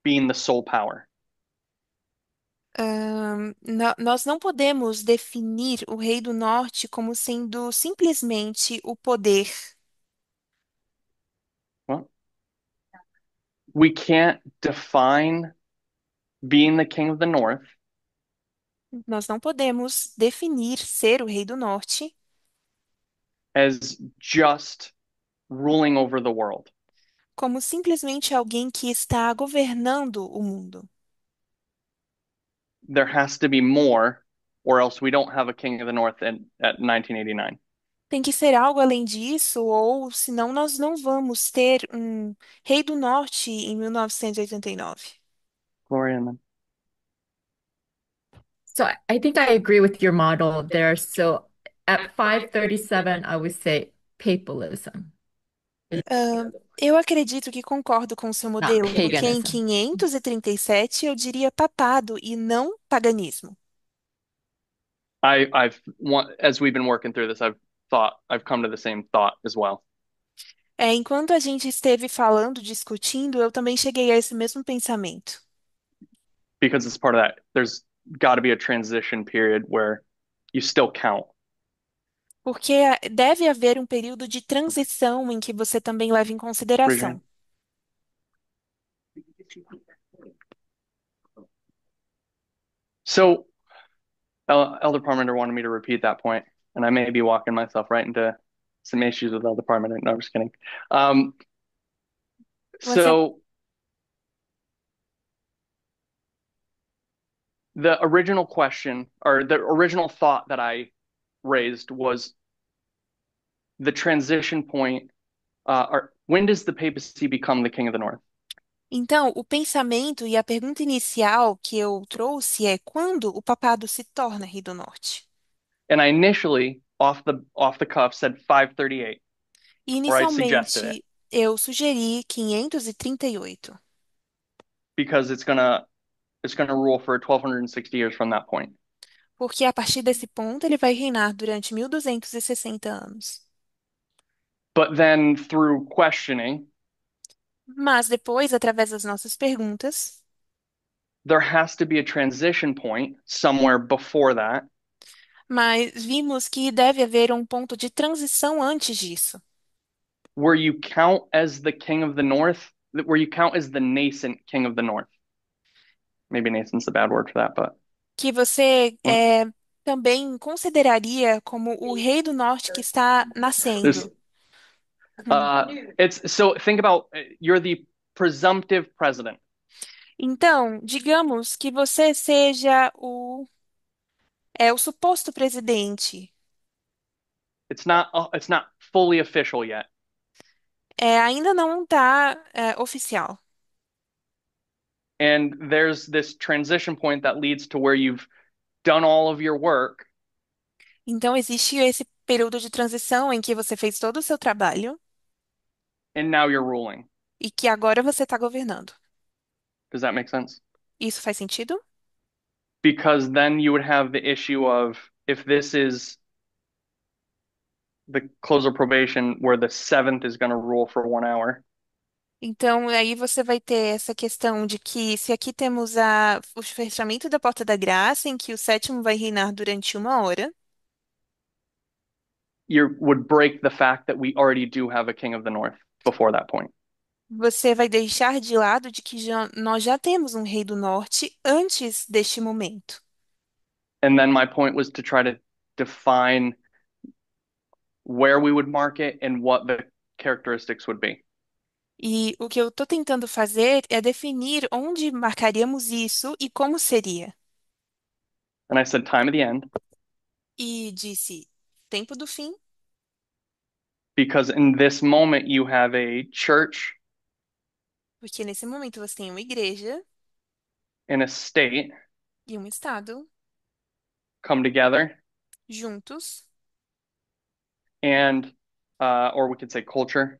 being the sole power. nós não podemos definir o Rei do Norte como sendo simplesmente o poder. Well, we can't define being the king of the north Nós não podemos definir ser o Rei do Norte as just ruling over the world. como simplesmente alguém que está governando o mundo. There has to be more, or else we don't have a king of the north at 1989. Tem que ser algo além disso, ou senão nós não vamos ter um Rei do Norte em 1989. Gloria, and then So I think I agree with your model there. So at 537, I would say papalism, Eu acredito que concordo com o seu not modelo, porque em paganism. 537 eu diria papado e não paganismo. as we've been working through this, I've come to the same thought as well. Enquanto a gente esteve falando, discutindo, eu também cheguei a esse mesmo pensamento. Because it's part of that. There's got to be a transition period where you still count. Porque deve haver um período de transição em que você também leva em Raise your hand. consideração. So, Elder Parmenter wanted me to repeat that point, and I may be walking myself right into some issues with Elder Parmenter. No, I'm just kidding. Você, So the original question, or the original thought that I raised was the transition point, or when does the papacy become the king of the north? então, o pensamento e a pergunta inicial que eu trouxe é quando o papado se torna rei do norte? And I initially, off the cuff, said 538, E or I suggested it, inicialmente eu sugeri 538, because it's gonna rule for 1260 years from that point. porque a partir desse ponto ele vai reinar durante 1260 anos. But then through questioning, Mas depois, através das nossas perguntas, there has to be a transition point somewhere before that, mas vimos que deve haver um ponto de transição antes disso, where you count as the king of the north, where you count as the nascent king of the north. Maybe nascent's a bad word for that, but que você também consideraria como o rei do norte que está there's nascendo. it's so think about you're the presumptive president. Então, digamos que você seja o suposto presidente. It's not fully official yet. Ainda não está oficial. And there's this transition point that leads to where you've done all of your work, Então, existe esse período de transição em que você fez todo o seu trabalho, and now you're ruling. e que agora você está governando. Does that make sense? Isso faz sentido? Because then you would have the issue of if this is the close of probation where the seventh is going to rule for 1 hour, Então, aí você vai ter essa questão de que, se aqui temos o fechamento da porta da graça, em que o sétimo vai reinar durante 1 hora, you would break the fact that we already do have a king of the north before that point. você vai deixar de lado de que nós já temos um rei do norte antes deste momento. And then my point was to try to define where we would mark it and what the characteristics would be. E o que eu estou tentando fazer é definir onde marcaríamos isso e como seria. And I said time of the end E disse tempo do fim, because in this moment you have a church porque nesse momento você tem uma igreja and a state e um estado come together juntos, and or we could say culture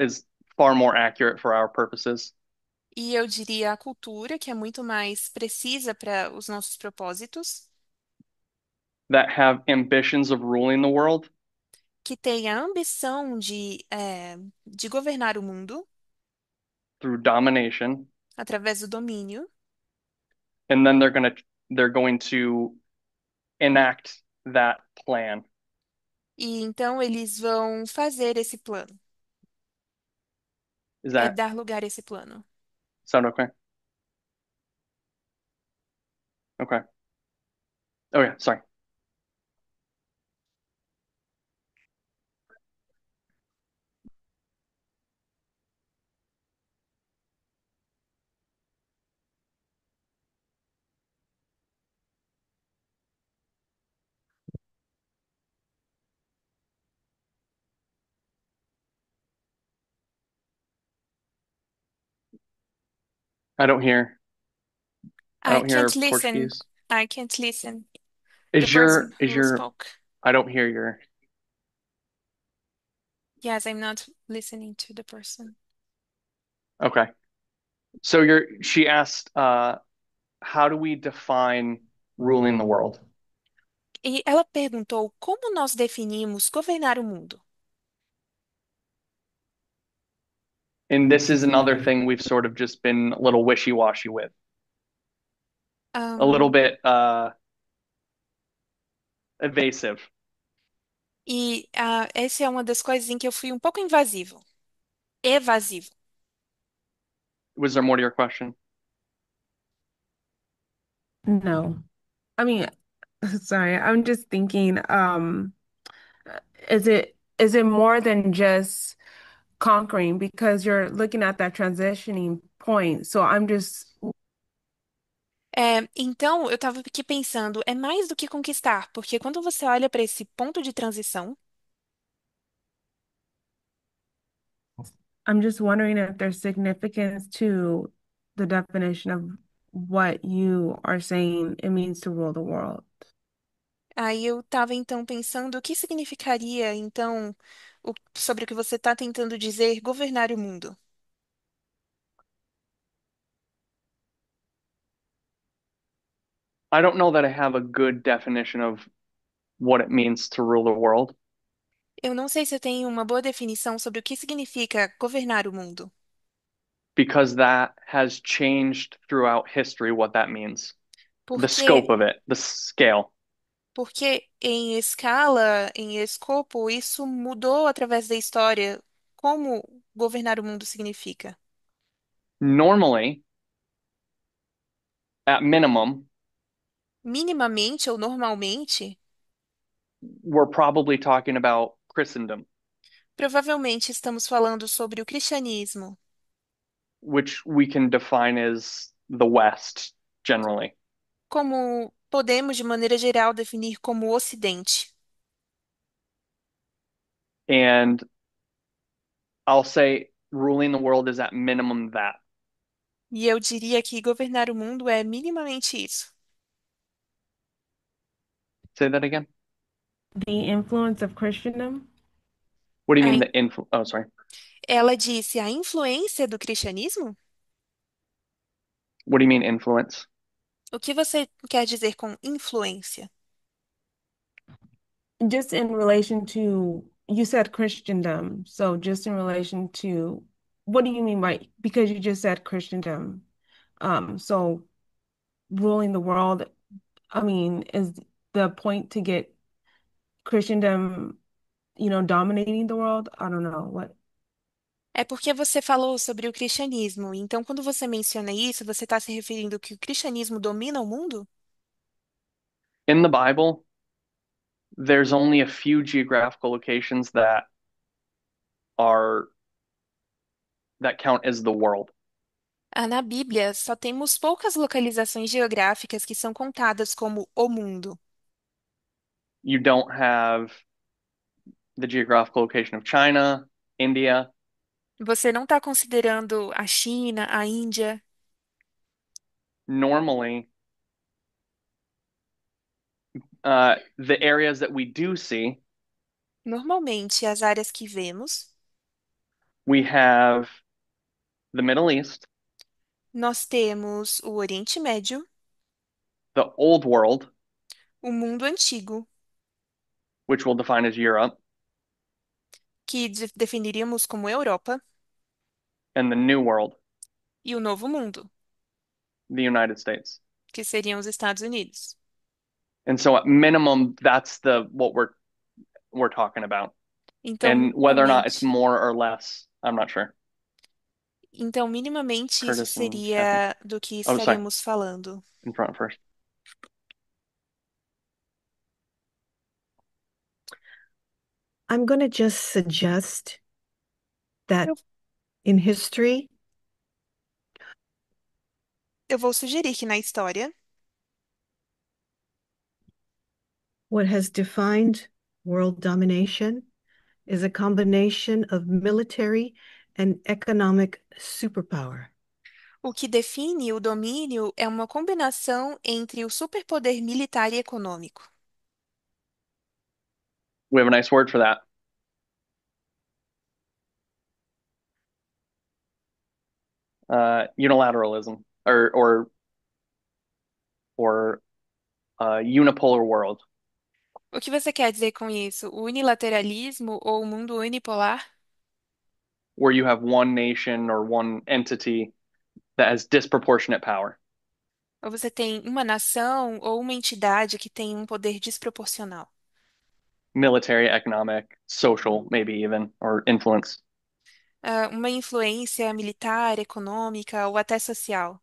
is far more accurate for our purposes. e eu diria a cultura, que é muito mais precisa para os nossos propósitos, That have ambitions of ruling the world que tem a ambição de governar o mundo through domination, através do domínio, and then they're going to enact that plan. e então eles vão fazer esse plano, Is that dar lugar a esse plano. sound okay? Okay. Oh yeah, sorry. I don't hear. I I don't hear can't listen. Portuguese. I can't listen. Is The person your who spoke. I don't hear your Yes, I'm not listening to the person. okay. So she asked how do we define ruling the world? E ela perguntou como nós definimos governar o mundo. And this is another thing we've sort of just been a little wishy-washy with. A little bit evasive. E essa é uma das coisas em que eu fui um pouco invasivo. Evasivo. Was there more to your question? No. I mean, sorry, I'm just thinking, is it more than just conquering because you're looking at that transitioning point. So I'm just Então, eu estava aqui pensando, é mais do que conquistar, porque quando você olha para esse ponto de transição, I'm just wondering if there's significance to the definition of what you are saying it means to rule the world. aí eu estava então pensando o que significaria, então, sobre o que você está tentando dizer governar o mundo. I don't know that I have a good definition of what it means to rule the world Eu não sei se eu tenho uma boa definição sobre o que significa governar o mundo, because that has changed throughout history what that means. The scope porque of it, the scale. porque em escala, em escopo, isso mudou através da história. Como governar o mundo significa? Normally, at minimum, Minimamente ou normalmente, we're probably talking about Christendom, provavelmente estamos falando sobre o cristianismo, which we can define as the West generally. como podemos, de maneira geral, definir como o Ocidente. And I'll say ruling the world is at minimum that. E eu diria que governar o mundo é minimamente isso. Say that again. The influence of Christendom? What do you A mean in- the influ? Oh, sorry. Ela disse a influência do cristianismo? What do you mean influence? O que você quer dizer com influência? Just in relation to, you said Christendom, so just in relation to, what do you mean by, because you just said Christendom, so ruling the world, I mean, is the point to get Christendom, dominating the world? I don't know what. É porque você falou sobre o cristianismo. Então, quando você menciona isso, você está se referindo que o cristianismo domina o mundo? In the Bible, there's only a few geographical locations are that count as the world. Na Bíblia, só temos poucas localizações geográficas que são contadas como o mundo. You don't have the geographical location of China, India. Você não está considerando a China, a Índia. Normally, the areas that we do see, Normalmente, as áreas que vemos, we have the Middle East, nós temos o Oriente Médio, the Old World, o mundo antigo, which we'll define as Europe, que definiríamos como Europa, and the New World, e o Novo Mundo, the United States. que seriam os Estados Unidos. And so at minimum, that's what we're talking about. Então, And whether or not it's minimamente, more or less, I'm not sure. minimamente isso Curtis and Kathy. seria do que Oh, sorry. estaríamos falando. In front first. I'm going to just suggest that Eu, in history, eu vou sugerir que na história, what has defined world domination is a combination of military and economic superpower. o que define o domínio é uma combinação entre o superpoder militar e econômico. We have a nice word for that. Unilateralism or unipolar world. O que você quer dizer com isso? O unilateralismo ou o mundo unipolar? Where you have one nation or one entity that has disproportionate power. Ou você tem uma nação ou uma entidade que tem um poder desproporcional? Military, economic, social, maybe even, or influence. Uma influência militar, econômica ou até social?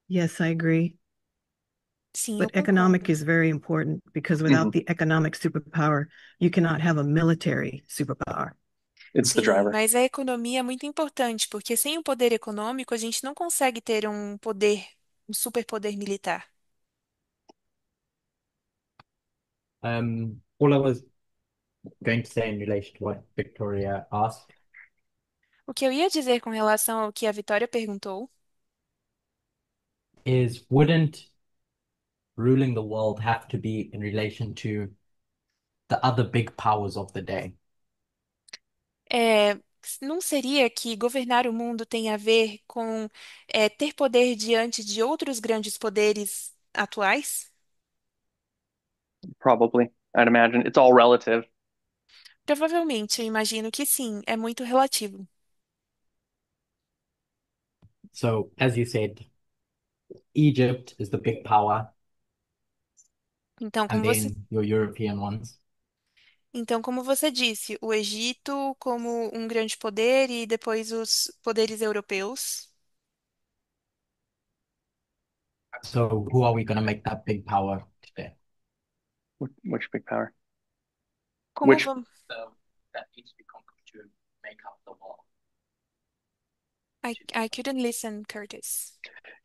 Yes, I agree. Sim, eu But economic concordo. is very important because without the economic superpower, you cannot have a military superpower. It's the Sim, driver. mas a economia é muito importante, porque sem o poder econômico a gente não consegue ter um poder, um superpoder militar. All I was going to say in relation to what Victoria asked O que eu ia dizer com relação ao que a Vitória perguntou is, wouldn't ruling the world have to be in relation to the other big powers of the day? é, não seria que governar o mundo tem a ver com ter poder diante de outros grandes poderes atuais? Probably. I'd imagine it's all relative. Provavelmente, eu imagino que sim, é muito relativo. So, as you said, Egypt is the big power, Então, and como você, then your European ones. então, como você disse, o Egito como um grande poder e depois os poderes europeus. So, who are we going to make that big power today? Which big power? Como Which vamos... That needs to be conquered to make up the world. I couldn't listen, Curtis.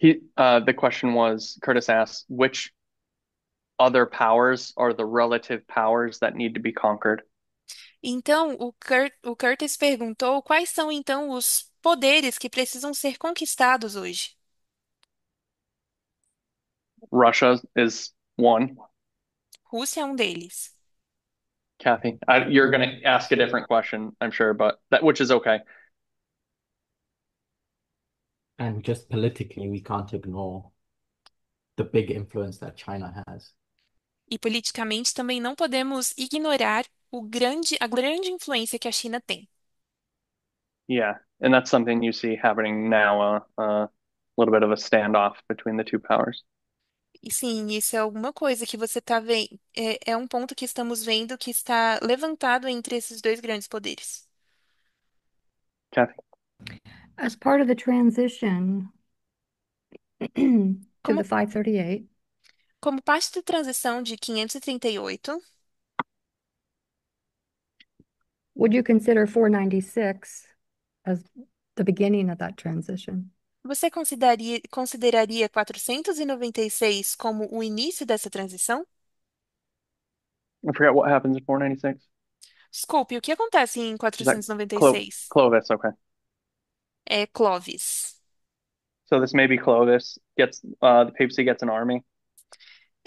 the question was, Curtis asked, which other powers are the relative powers that need to be conquered? Então, o Curtis perguntou quais são então os poderes que precisam ser conquistados hoje. Russia is one. Rússia é um deles. Kathy. You're going to ask a different question, I'm sure, but which is okay. And just politically, we can't ignore the big influence that China has. E politicamente também não podemos ignorar a grande influência que a China tem. Yeah, and that's something you see happening now, a little bit of a standoff between the two powers. E sim, isso é alguma coisa que você está vendo, é um ponto que estamos vendo que está levantado entre esses dois grandes poderes. Kathy. As part of the transition to Como, the 538, como parte da transição de 538, would you consider 496 as the beginning of that transition? você consideraria 496 como o início dessa transição? I forget what happens in 496. Desculpe, o que acontece em Is that 496? Clovis? Okay. É Clovis. So this may be Clovis gets the papacy gets an army.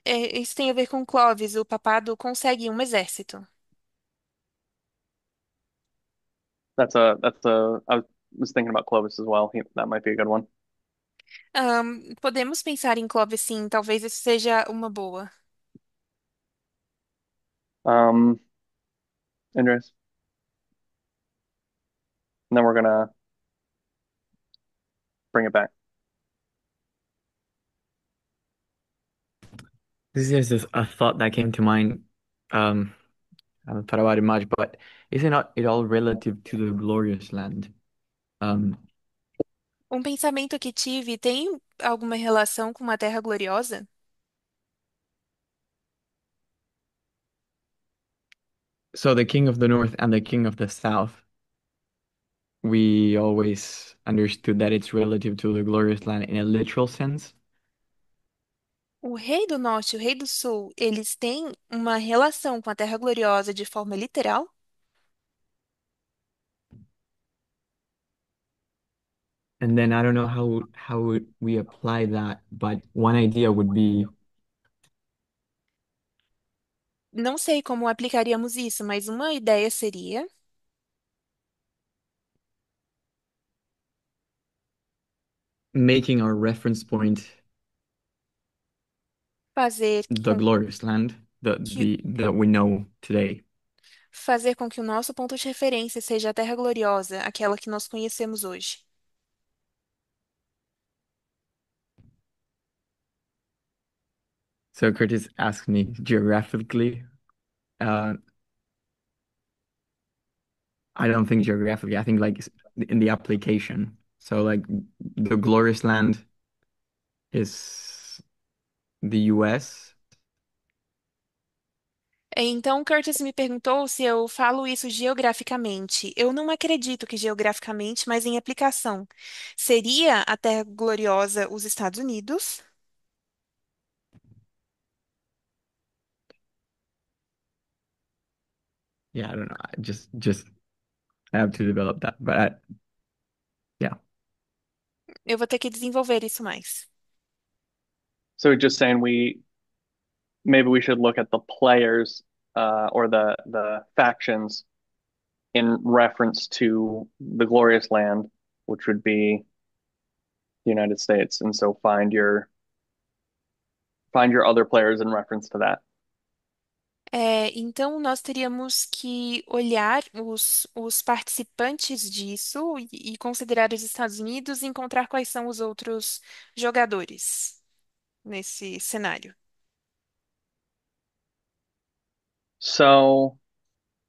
Isso tem a ver com Clovis, o papado consegue um exército. I was thinking about Clovis as well. That might be a good one. Podemos pensar em Clovis, sim, talvez isso seja uma boa. Andres. And then we're gonna bring it back. This is just a thought that came to mind. I haven't thought about it much, but isn't it all relative to the glorious land? Um pensamento que tive tem alguma relação com uma terra gloriosa? So the king of the north and the king of the south, we always understood that it's relative to the glorious land in a literal sense. O rei do norte e o rei do sul, eles têm uma relação com a terra gloriosa de forma literal? And then I don't know how we apply that, but one idea would be Não sei como aplicaríamos isso, mas uma ideia seria making our reference point fazer the com glorious land que, that we know today. fazer com que o nosso ponto de referência seja a terra gloriosa, aquela que nós conhecemos hoje. So Curtis asked me geographically. I don't think geographically. I think like in the application. So like the glorious land is the US. Então, Curtis me perguntou se eu falo isso geograficamente. Eu não acredito que geograficamente, mas em aplicação. Seria a Terra Gloriosa os Estados Unidos? Yeah, I don't know. I just have to develop that. But yeah. Eu vou ter que desenvolver isso mais. So just saying maybe we should look at the players or the factions in reference to the glorious land, which would be the United States, and so find your other players in reference to that. Então, nós teríamos que olhar os participantes disso e considerar os Estados Unidos e encontrar quais são os outros jogadores nesse cenário. So,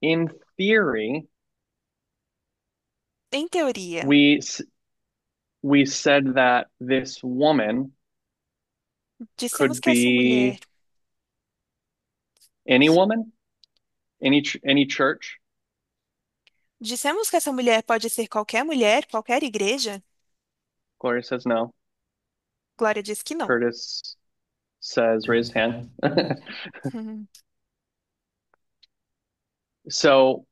in theory, Em teoria, we said that this woman dissemos could que essa mulher, be any woman, any church. dissemos que essa mulher pode ser qualquer mulher, qualquer igreja? Gloria says no. Glória diz que não. Curtis says raised hand. So,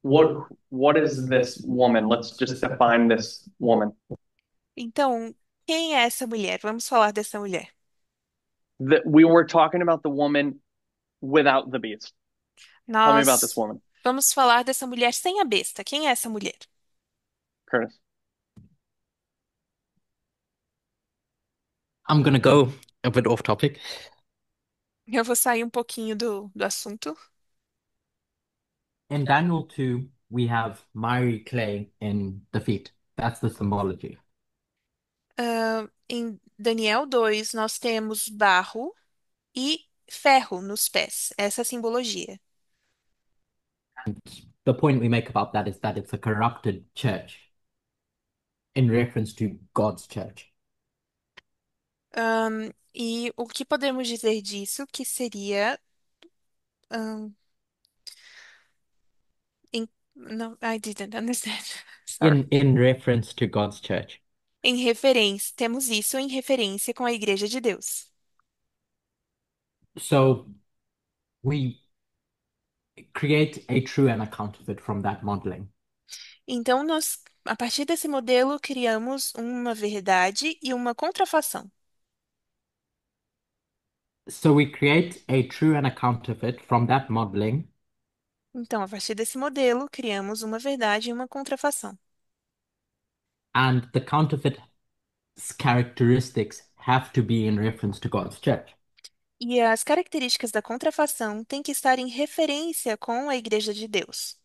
what is this woman? Let's just define this woman. Então, quem é essa mulher? Vamos falar dessa mulher. We were talking about the woman without the beast. Tell me about this Nós woman, vamos falar dessa mulher sem a besta. Quem é essa mulher? Curtis. I'm gonna go a bit off topic. Eu vou sair um pouquinho do assunto. In Daniel 2, we have miry clay in the feet. That's the symbology. Em Daniel 2, nós temos barro e ferro nos pés. Essa é a simbologia. And the point we make about that is that it's a corrupted church in reference to God's church. E o que podemos dizer disso que seria no, I didn't understand. Sorry. In reference to God's church. Em referência, temos isso em referência com a Igreja de Deus. So we create a true and a counterfeit from that modeling. Então, nós, a partir desse modelo, criamos uma verdade e uma contrafação. So we create a true and a counterfeit from that modeling, Então, a partir desse modelo, criamos uma verdade e uma contrafação. and the counterfeit's characteristics have to be in reference to God's church. E as características da contrafação têm que estar em referência com a Igreja de Deus.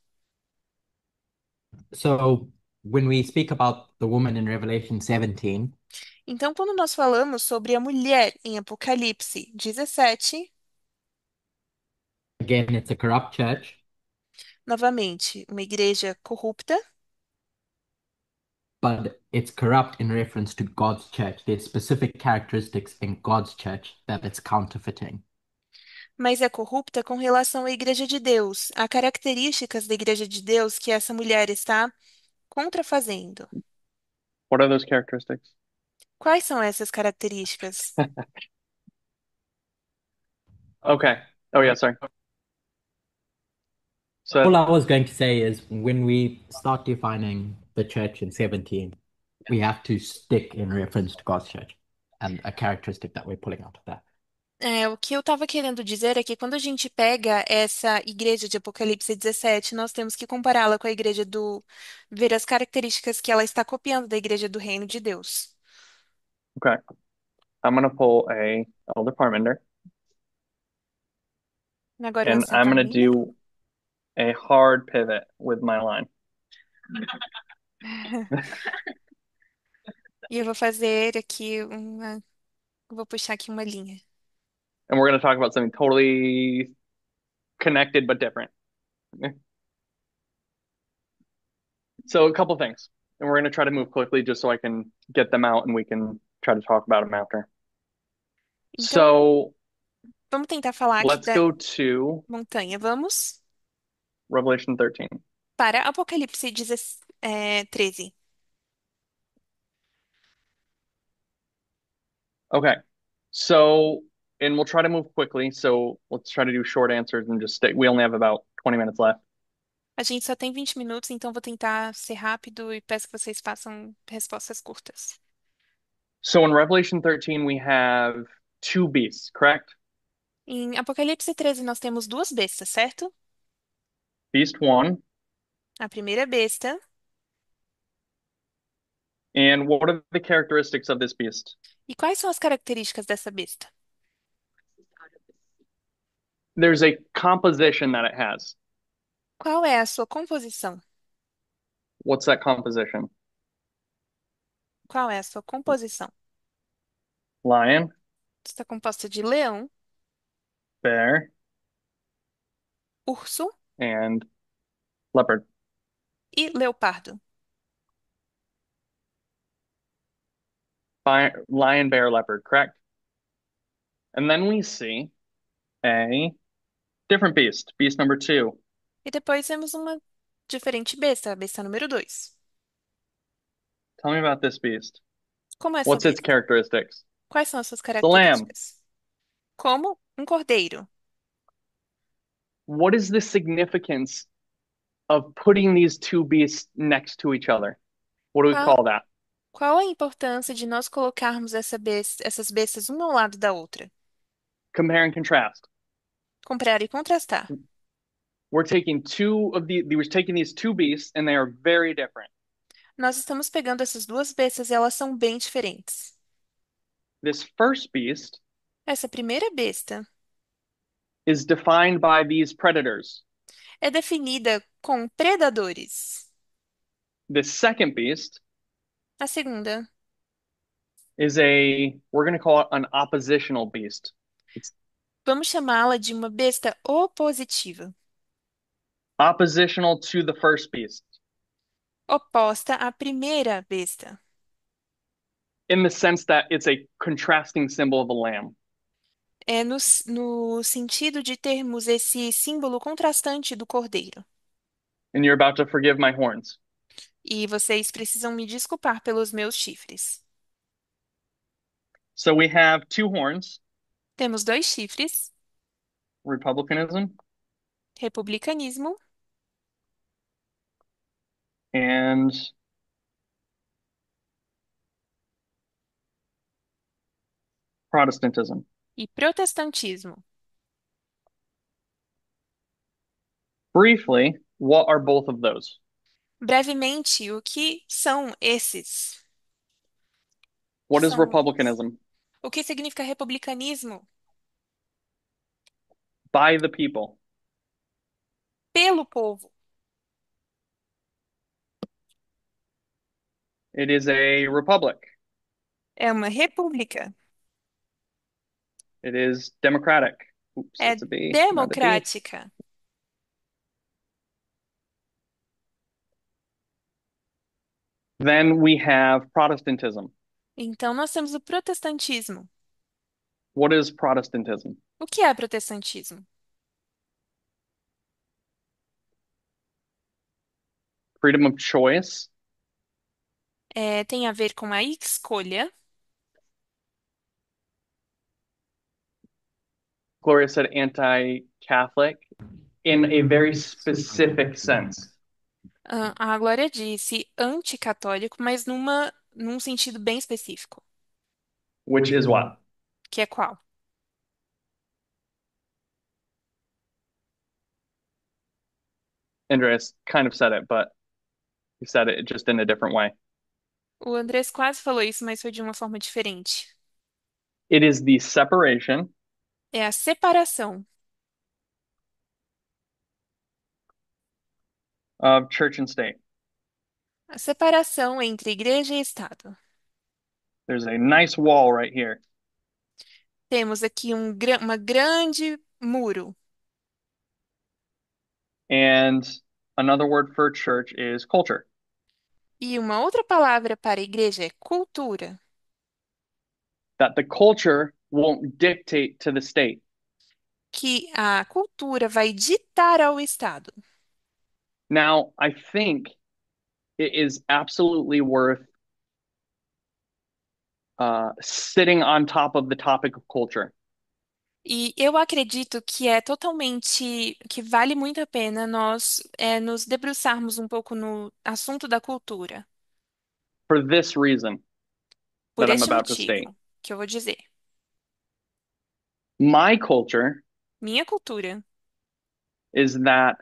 So when we speak about the woman in Revelation 17, Então, quando nós falamos sobre a mulher em Apocalipse 17, again, it's a corrupt church, novamente, uma igreja corrupta, but it's corrupt in reference to God's church. There's specific characteristics in God's church that it's counterfeiting. mas é corrupta com relação à Igreja de Deus. Há características da Igreja de Deus que essa mulher está contrafazendo. What are those characteristics? Quais são essas características? Okay. Oh yeah, sorry. So All I was going to say is when we start defining the church in 17, we have to stick in reference to God's church and a characteristic that we're pulling out of that. O que eu estava querendo dizer é que quando a gente pega essa igreja de Apocalipse 17, nós temos que compará-la com a igreja ver as características que ela está copiando da igreja do Reino de Deus. okay. I'm gonna pull a Elder Parmenter, Agora eu and aceito I'm a gonna minha. do a hard pivot with my line. E eu vou fazer aqui vou puxar aqui uma linha. And we're gonna talk about something totally connected but different. So a couple things, and we're gonna try to move quickly just so I can get them out and we can try to talk about them after. Então, So vamos tentar falar aqui let's da go to montanha. Vamos Revelation 13. para Apocalipse 13. Okay. So, and we'll try to move quickly. So let's try to do short answers and just stay. We only have about 20 minutes left. A gente só tem 20 minutos, então vou tentar ser rápido e peço que vocês façam respostas curtas. So in Revelation 13, we have two beasts, correct? Em Apocalipse 13, nós temos duas bestas, certo? Beast one. A primeira besta. And what are the characteristics of this beast? E quais são as características dessa besta? There's a composition that it has. Qual é a sua composição? What's that composition? Qual é a sua composição? Lion, Está composta de leão, bear, urso and leopard. e leopardo. Lion, bear, leopard, correct? And then we see a different beast, beast number two. E depois temos uma diferente besta, a besta número 2. Tell me about this beast. Como é essa What's its besta? characteristics? Quais são as suas The lamb. características? Como um cordeiro. What is the significance of putting these two beasts next to each other? What do we Qual, call that? qual a importância de nós colocarmos essas bestas uma ao lado da outra? Compare and contrast. Comparar e contrastar. We're taking these two beasts, and they are very different. Nós estamos pegando essas duas bestas e elas são bem diferentes. This first beast Essa primeira besta is defined by these predators. é definida com predadores. The second beast A segunda is we're going to call it an oppositional beast. It's vamos chamá-la de uma besta opositiva, oppositional to the first beast oposta à primeira besta, in the sense that it's a contrasting symbol of a lamb. é no sentido de termos esse símbolo contrastante do cordeiro. And you're about to forgive my horns. E vocês precisam me desculpar pelos meus chifres. So we have two horns, Temos dois chifres, republicanism republicanismo and Protestantism. e protestantismo. Briefly, what are both of those? Brevemente, o que são esses? What is São republicanism? O que significa republicanismo? By the people. Pelo povo. It is a republic. É uma república. It is democratic. Oops, É it's a B, not a D. democrática. Then we have Protestantism. Então, nós temos o protestantismo. What is Protestantism? O que é protestantismo? Freedom of choice. Tem a ver com a escolha. Gloria said anti-Catholic in a very specific sense. A Glória disse anticatólico, mas num sentido bem específico. Which is what? Que é qual? Andreas kind of said it, but he said it just in a different way. O Andrés quase falou isso, mas foi de uma forma diferente. It is the separation É a separação of church and state. a separação entre igreja e Estado. There's a nice wall right here. Temos aqui uma grande muro. And another word for church is culture. E uma outra palavra para igreja é cultura. That the culture won't dictate to the state. Que a cultura vai ditar ao Estado. Now, I think it is absolutely worth sitting on top of the topic of culture. E eu acredito que que vale muito a pena nós nos debruçarmos um pouco no assunto da cultura. For this reason Por that I'm este about to state. motivo que eu vou dizer. My culture Minha cultura is that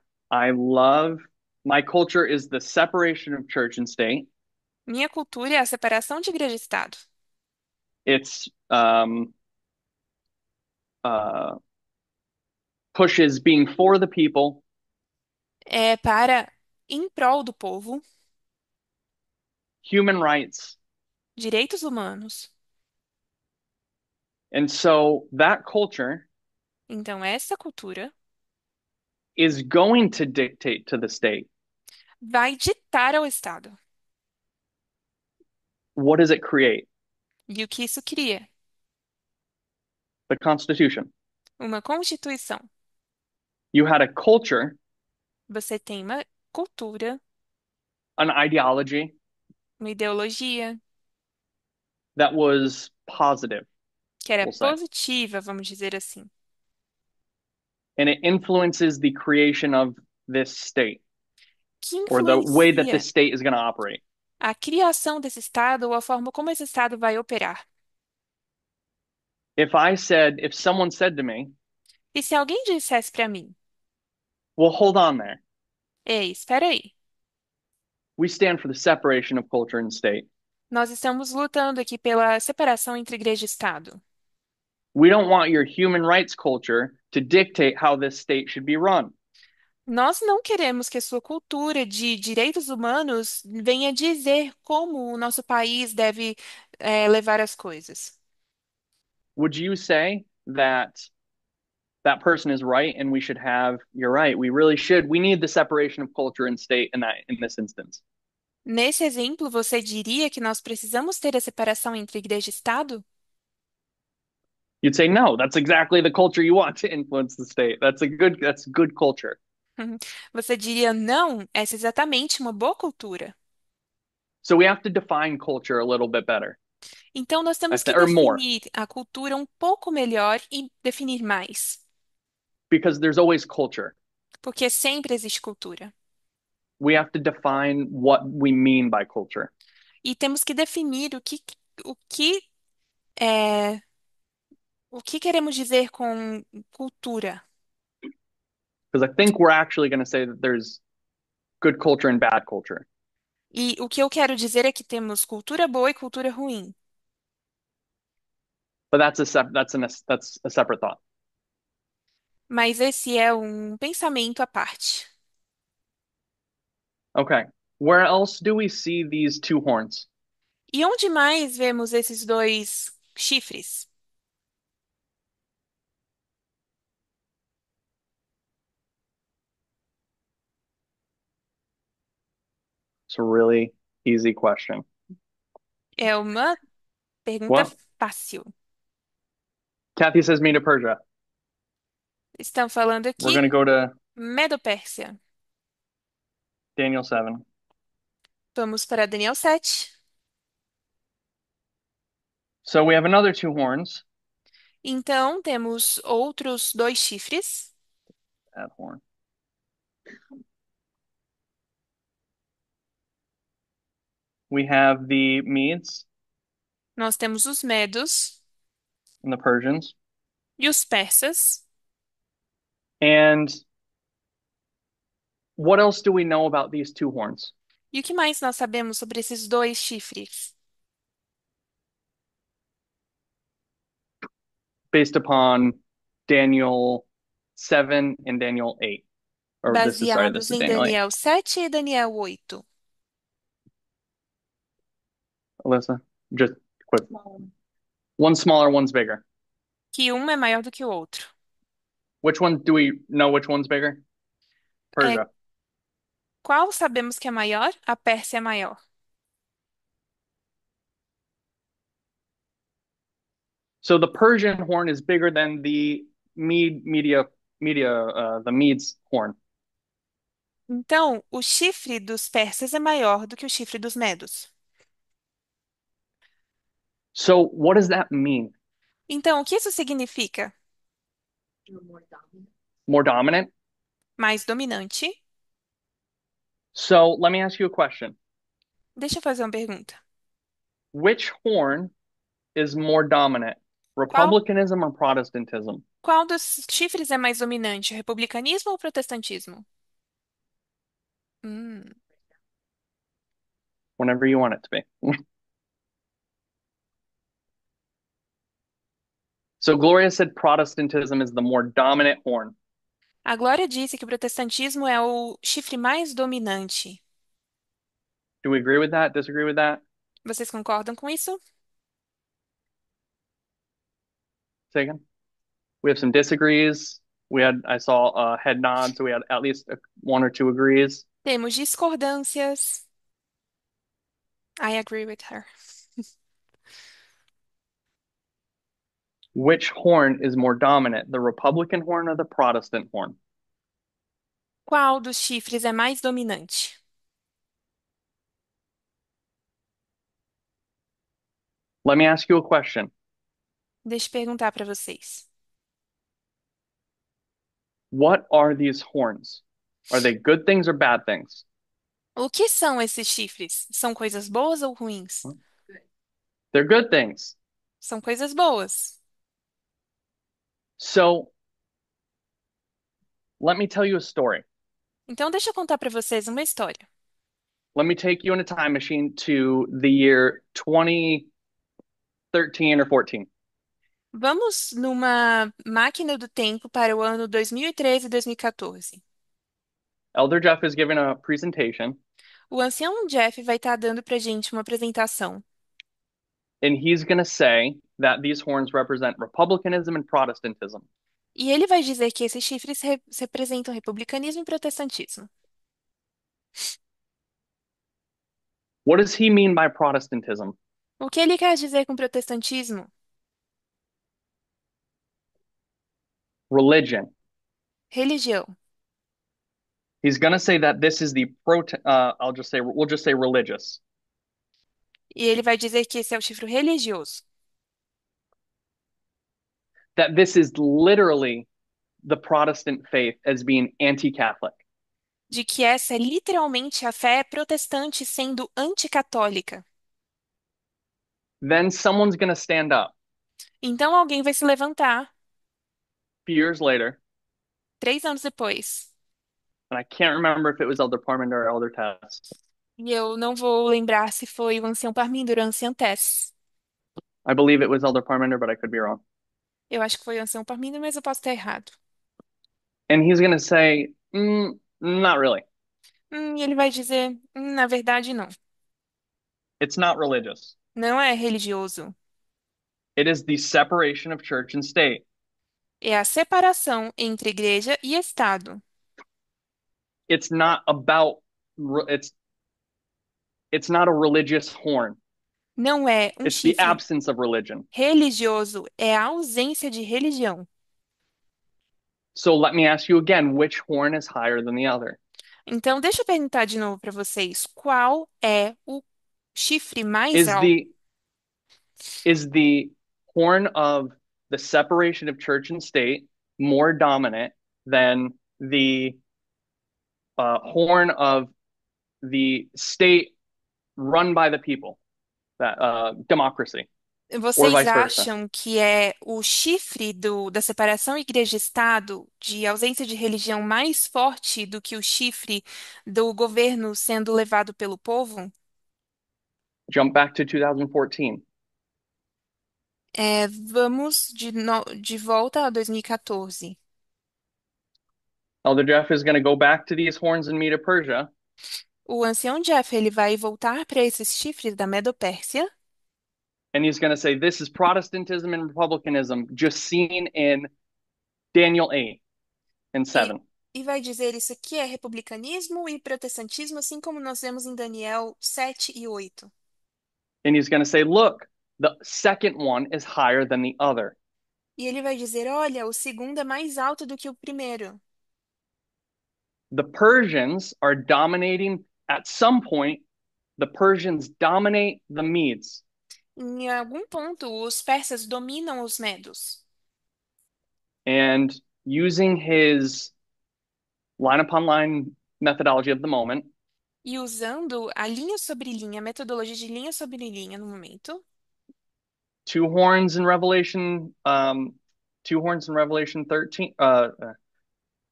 my culture is the separation of church and state. Minha cultura é a separação de igreja e Estado. It's pushes being for the people, É para em prol do povo, human rights. direitos humanos. And so that culture Então, essa cultura is going to dictate to the state. vai ditar ao Estado. What does it create? E o que isso cria? The Constitution. Uma constituição. You had a culture, Você tem uma cultura, an ideology uma ideologia that was positive, que era we'll say. positiva, vamos dizer assim. And it influences the creation of this state Que or the way that influencia this state is going to operate. a criação desse Estado ou a forma como esse Estado vai operar. If someone said to me, E se alguém dissesse para mim, Well, hold on there. ei, espera aí, We stand for the separation of culture and state. nós estamos lutando aqui pela separação entre igreja e Estado. We don't want your human rights culture to dictate how this state should be run. Nós não queremos que a sua cultura de direitos humanos venha dizer como o nosso país deve, levar as coisas. Would you say that that person is right and we should have, you're right, we really should, we need the separation of culture and state in this instance? Nesse exemplo, você diria que nós precisamos ter a separação entre igreja e Estado? You'd say, no, that's exactly the culture you want to influence the state. That's good culture. Você diria, não, essa é exatamente uma boa cultura. So we have to define culture a little bit better. Então, nós temos que Or more, definir a cultura um pouco melhor e definir mais, because there's always culture. porque sempre existe cultura. We have to define what we mean by culture. E temos que definir o que é, o que queremos dizer com cultura. Because I think we're actually going to say that there's good culture and bad culture. E o que eu quero dizer é que temos cultura boa e cultura ruim. But that's a separate thought. Mas esse é um pensamento à parte. Okay. Where else do we see these two horns? E onde mais vemos esses dois chifres? It's a really easy question. É uma pergunta What? fácil. Kathy says Medo-Persia. Estão falando We're aqui going to go to Medo-Pérsia. Daniel 7. Vamos para Daniel 7. So we have another two horns. Então, temos outros dois chifres. That horn. We have the Medes Nós temos os medos and the Persians. e os persas. And what else do we know about these two horns? E o que mais nós sabemos sobre esses dois chifres? Based upon Daniel 7 and Daniel 8. Or this is Baseados em Daniel 8. Daniel 7 e Daniel 8. Alyssa, just quick. One's smaller, one's bigger. Que um é maior do que o outro. Which one do we know which one's bigger? Persia. Qual sabemos que é maior? A Pérsia é maior. So the Persian horn is bigger than the the Medes horn. Então, o chifre dos persas é maior do que o chifre dos medos. So what does that mean? Então, o que isso significa? More dominant? Mais dominante? So let me ask you a question. Deixa eu fazer uma pergunta. Which horn is more dominant? Republicanism or Protestantism? Qual dos chifres é mais dominante, o republicanismo ou o protestantismo? Whenever you want it to be. So Gloria said Protestantism is the more dominant horn. A Glória disse que o protestantismo é o chifre mais dominante. Do we agree with that? Disagree with that? Vocês concordam com isso? Say again? We have some disagrees. I saw a head nod, so we had at least one or two agrees. Temos discordâncias. I agree with her. Which horn is more dominant, the Republican horn or the Protestant horn? Qual dos chifres é mais dominante? Let me ask you a question. Deixa eu perguntar para vocês. What are these horns? Are they good things or bad things? O que são esses chifres? São coisas boas ou ruins? They're good things. São coisas boas. So let me tell you a story. Então, deixa eu contar para vocês uma história. Let me take you in a time machine to the year 2013 or 14. Vamos numa máquina do tempo para o ano 2013 e 2014. Elder Jeff is giving a presentation, O ancião Jeff vai estar dando para gente uma apresentação. and he's going to say that these horns represent republicanism and Protestantism. E ele vai dizer que esses chifres representam republicanismo e protestantismo. What does he mean by Protestantism? O que ele quer dizer com protestantismo? Religion. Religião. He's going to say that this is the we'll just say religious. E ele vai dizer que esse é o chifre religioso. That this is literally the Protestant faith as being anti-Catholic. De que essa é literalmente a fé protestante sendo anticatólica. Then someone's going to stand up Então alguém vai se levantar, a few years later, 3 anos depois. and I can't remember if it was Elder Parmenter or Elder Tess. E eu não vou lembrar se foi o ancião Parminder ou o ancião Tess. I believe it was Elder Parmenter, but I could be wrong. Eu acho que foi o ancião Parminder, mas eu posso estar errado. And he's going to say, not really. E ele vai dizer, na verdade, não. It's not religious. Não é religioso. It is the separation of church and state. É a separação entre igreja e Estado. It's not about it's not a religious horn. Não é um It's the chifre absence of religion. religioso, é a ausência de religião. So let me ask you again, which horn is higher than the other? Então, deixa eu perguntar de novo para vocês, qual é o chifre mais Is alto? the horn of the separation of church and state more dominant than the horn of the state run by the people, that democracy, or Vocês vice versa? acham que é o chifre da separação igreja-estado, de ausência de religião, mais forte do que o chifre do governo sendo levado pelo povo? Jump back to 2014. Vamos de volta a 2014. Elder Jeff is going to go back to these horns in Medo-Persia, O ancião Jeff, ele vai voltar para esses chifres da Medopérsia and he's going to say, this is Protestantism and republicanism just seen in Daniel 8 and 7. e vai dizer isso aqui é republicanismo e protestantismo, assim como nós vemos em Daniel 7 e 8. And he's going to say, look, the second one is higher than the other. E ele vai dizer, olha, o segundo é mais alto do que o primeiro. The Persians are dominating, at some point, the Persians dominate the Medes. Em algum ponto, os persas dominam os medos. And using his line upon line methodology of the moment, E usando a linha sobre linha, a metodologia de linha sobre linha no momento, two horns in Revelation 13,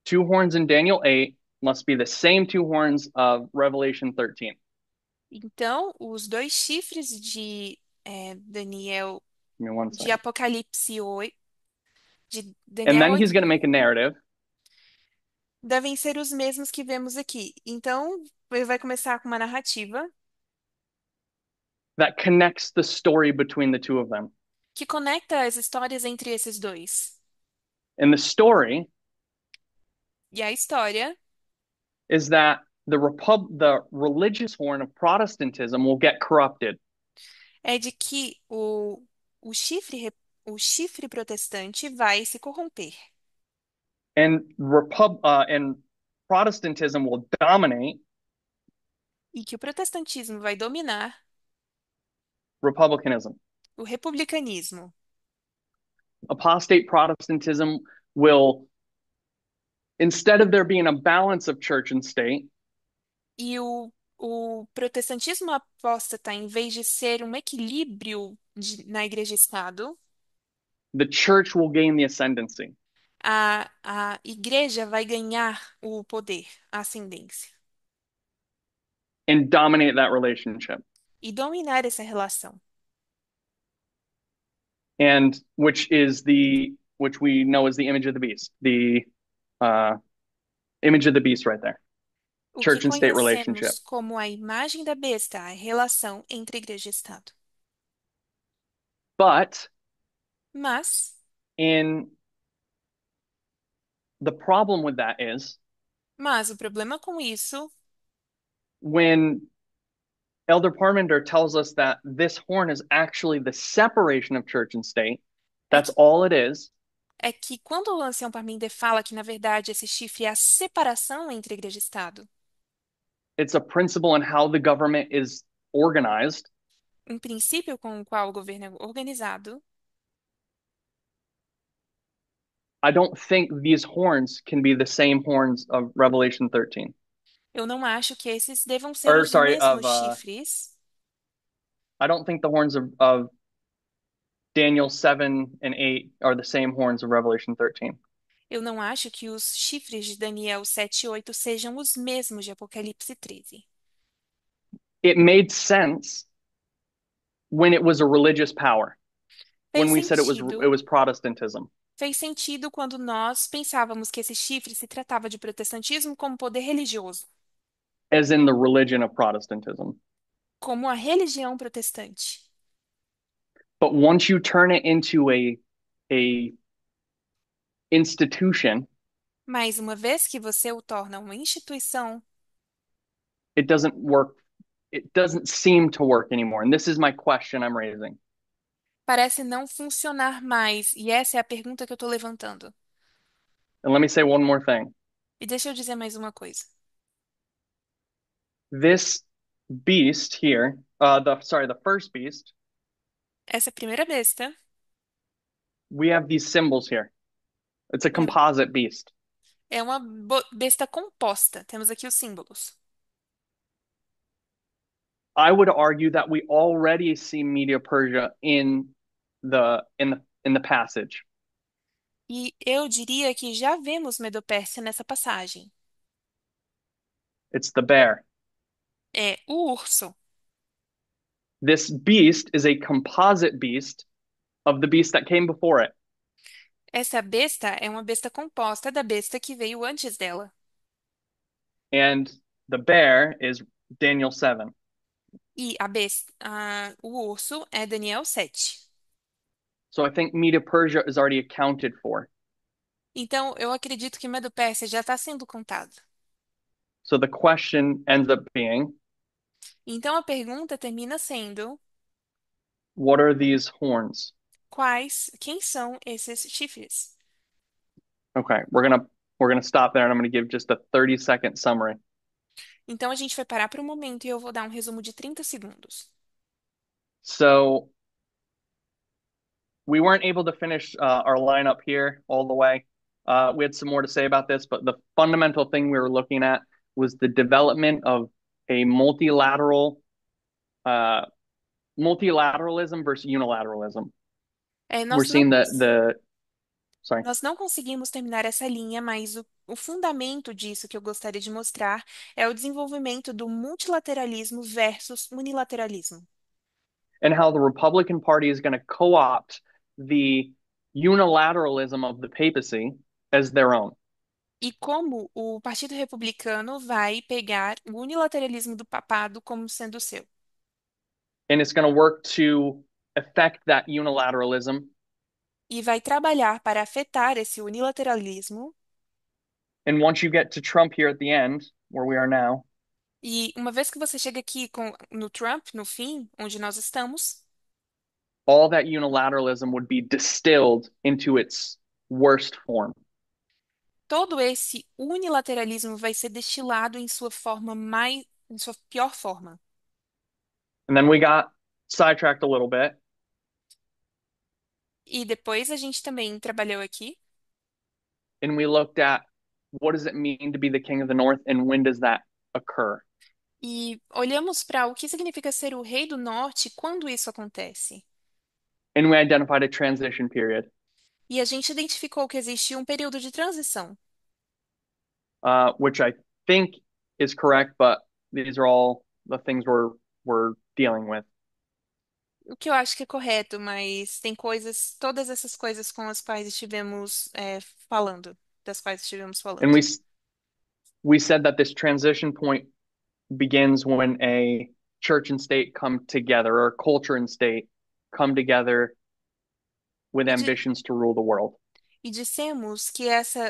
two horns in Daniel 8 must be the same two horns of Revelation 13. então, os 2 chifres de Daniel, Give me one de second. Apocalipse 8, de And Daniel then 8, he's going to make a narrative devem ser os mesmos que vemos aqui. Então, ele vai começar com uma narrativa that connects the story between the two of them. que conecta as histórias entre esses 2. And the story E a história is that the religious horn of Protestantism will get corrupted. é de que o chifre protestante vai se corromper. And Protestantism will dominate E que o protestantismo vai dominar republicanism. o republicanismo. Apostate Protestantism will, instead of there being a balance of church and state, E o protestantismo apóstata, em vez de ser um equilíbrio na igreja-estado, the church will gain the ascendancy. a igreja vai ganhar o poder, a ascendência, and dominate that relationship, e dominar essa relação. and which we know is the image of the beast, the uh, image of the beast right there, O que church and state relationship. conhecemos como a imagem da besta, a relação entre igreja e Estado. But Mas in the problem with that is o problema com isso when Elder Parmenter tells us that this horn is actually the separation of church and state, that's all it is. é que quando o ancião Parminder fala que, na verdade, esse chifre é a separação entre igreja e Estado, It's a principle in how the government is organized. um princípio com o qual o governo é organizado, I don't think these horns can be the same horns of Revelation 13. eu não acho que esses devam ser Or, os sorry, mesmos chifres. I don't think the horns of Daniel 7 and 8 are the same horns of Revelation 13. Eu não acho que os chifres de Daniel 7 e 8 sejam os mesmos de Apocalipse 13. It made sense when it was a religious power, when we said it was Protestantism. Fez sentido quando nós pensávamos que esse chifre se tratava de protestantismo como poder religioso, As in the religion of Protestantism. como a religião protestante. But once you turn it into a institution, Mas uma vez que você o torna uma instituição, it doesn't work. It doesn't seem to work anymore. And this is my question I'm raising. parece não funcionar mais, e essa é a pergunta que eu estou levantando. And let me say one more thing. E deixa eu dizer mais uma coisa. This beast here, the first beast, Essa primeira besta, we have these symbols here. It's a composite beast. é uma besta composta. Temos aqui os símbolos. I would argue that we already see Media Persia in the passage. E eu diria que já vemos Medopérsia nessa passagem. It's the bear. É o urso. This beast is a composite beast of the beast that came before it. Essa besta é uma besta composta da besta que veio antes dela. And the bear is Daniel 7. E o urso é Daniel 7. So I think Media Persia is already accounted for. Então, eu acredito que Medopérsia já está sendo contado. So the question ends up being, Então, a pergunta termina sendo: what are these horns? quem são esses chifres? Okay, we're gonna stop there and I'm gonna give just a 30-second summary. Então, a gente vai parar por um momento e eu vou dar um resumo de 30 segundos. So we weren't able to finish our lineup here all the way. We had some more to say about this, but the fundamental thing we were looking at was the development of a multilateralism versus unilateralism. We're seeing sorry. Nós não conseguimos terminar essa linha, mas o fundamento disso que eu gostaria de mostrar é o desenvolvimento do multilateralismo versus unilateralismo. And how the Republican Party is going to co-opt the unilateralism of the papacy as their own. E como o Partido Republicano vai pegar o unilateralismo do papado como sendo seu. And it's going to work to affect that unilateralism. E vai trabalhar para afetar esse unilateralismo. And once you get to Trump here at the end, where we are now, E uma vez que você chega aqui no Trump, no fim, onde nós estamos, all that unilateralism would be distilled into its worst form. todo esse unilateralismo vai ser destilado em sua pior forma. And then we got sidetracked a little bit. E depois a gente também trabalhou aqui. And we looked at what does it mean to be the king of the north and when does that occur? E olhamos para o que significa ser o rei do norte quando isso acontece. And we identified a transition period. E a gente identificou que existe um período de transição, which I think is correct, but these are all the things we're dealing with. o que eu acho que é correto, mas tem coisas, todas essas coisas com as quais estivemos falando, das quais estivemos falando. And we said that this transition point begins when a church and state come together, or culture and state come together with E, ambitions to rule the world. e dissemos que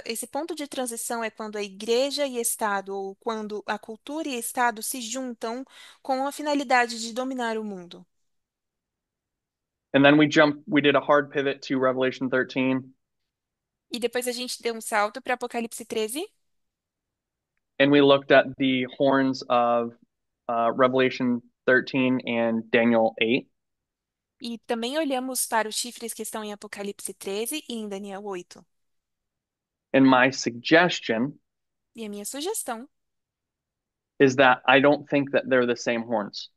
esse ponto de transição é quando a igreja e Estado, ou quando a cultura e Estado se juntam com a finalidade de dominar o mundo. And then we did a hard pivot to Revelation 13, E depois a gente deu um salto para Apocalipse 13 and we looked at the horns of Revelation 13 and Daniel 8. e também olhamos para os chifres que estão em Apocalipse 13 e em Daniel 8. And my suggestion E a minha sugestão is that I don't think that they're the same horns,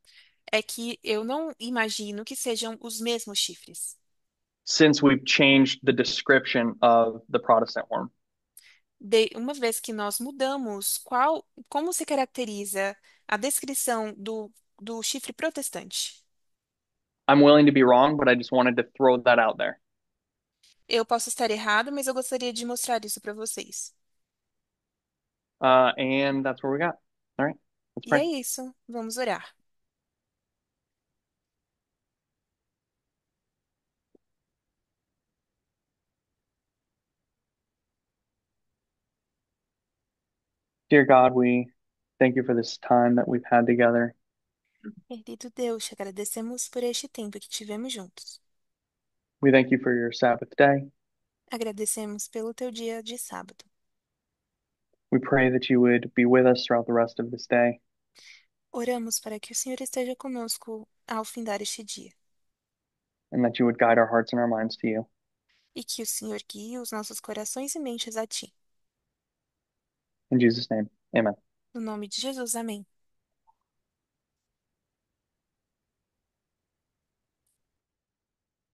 é que eu não imagino que sejam os mesmos chifres, since we've changed the description of the Protestant horn. uma vez que nós mudamos como se caracteriza a descrição do chifre protestante. I'm willing to be wrong, but I just wanted to throw that out there. Eu posso estar errado, mas eu gostaria de mostrar isso para vocês. And that's what we got. All right, let's E é pray. isso. Vamos orar. Dear God, we thank you for this time that we've had together. Querido Deus, te agradecemos por este tempo que tivemos juntos. We thank you for your Sabbath day. Agradecemos pelo teu dia de sábado. We pray that you would be with us throughout the rest of this day, Oramos para que o Senhor esteja conosco ao findar este dia and that you would guide our hearts and our minds to you. e que o Senhor guie os nossos corações e mentes a ti. In Jesus' name, amen. No nome de Jesus, amém.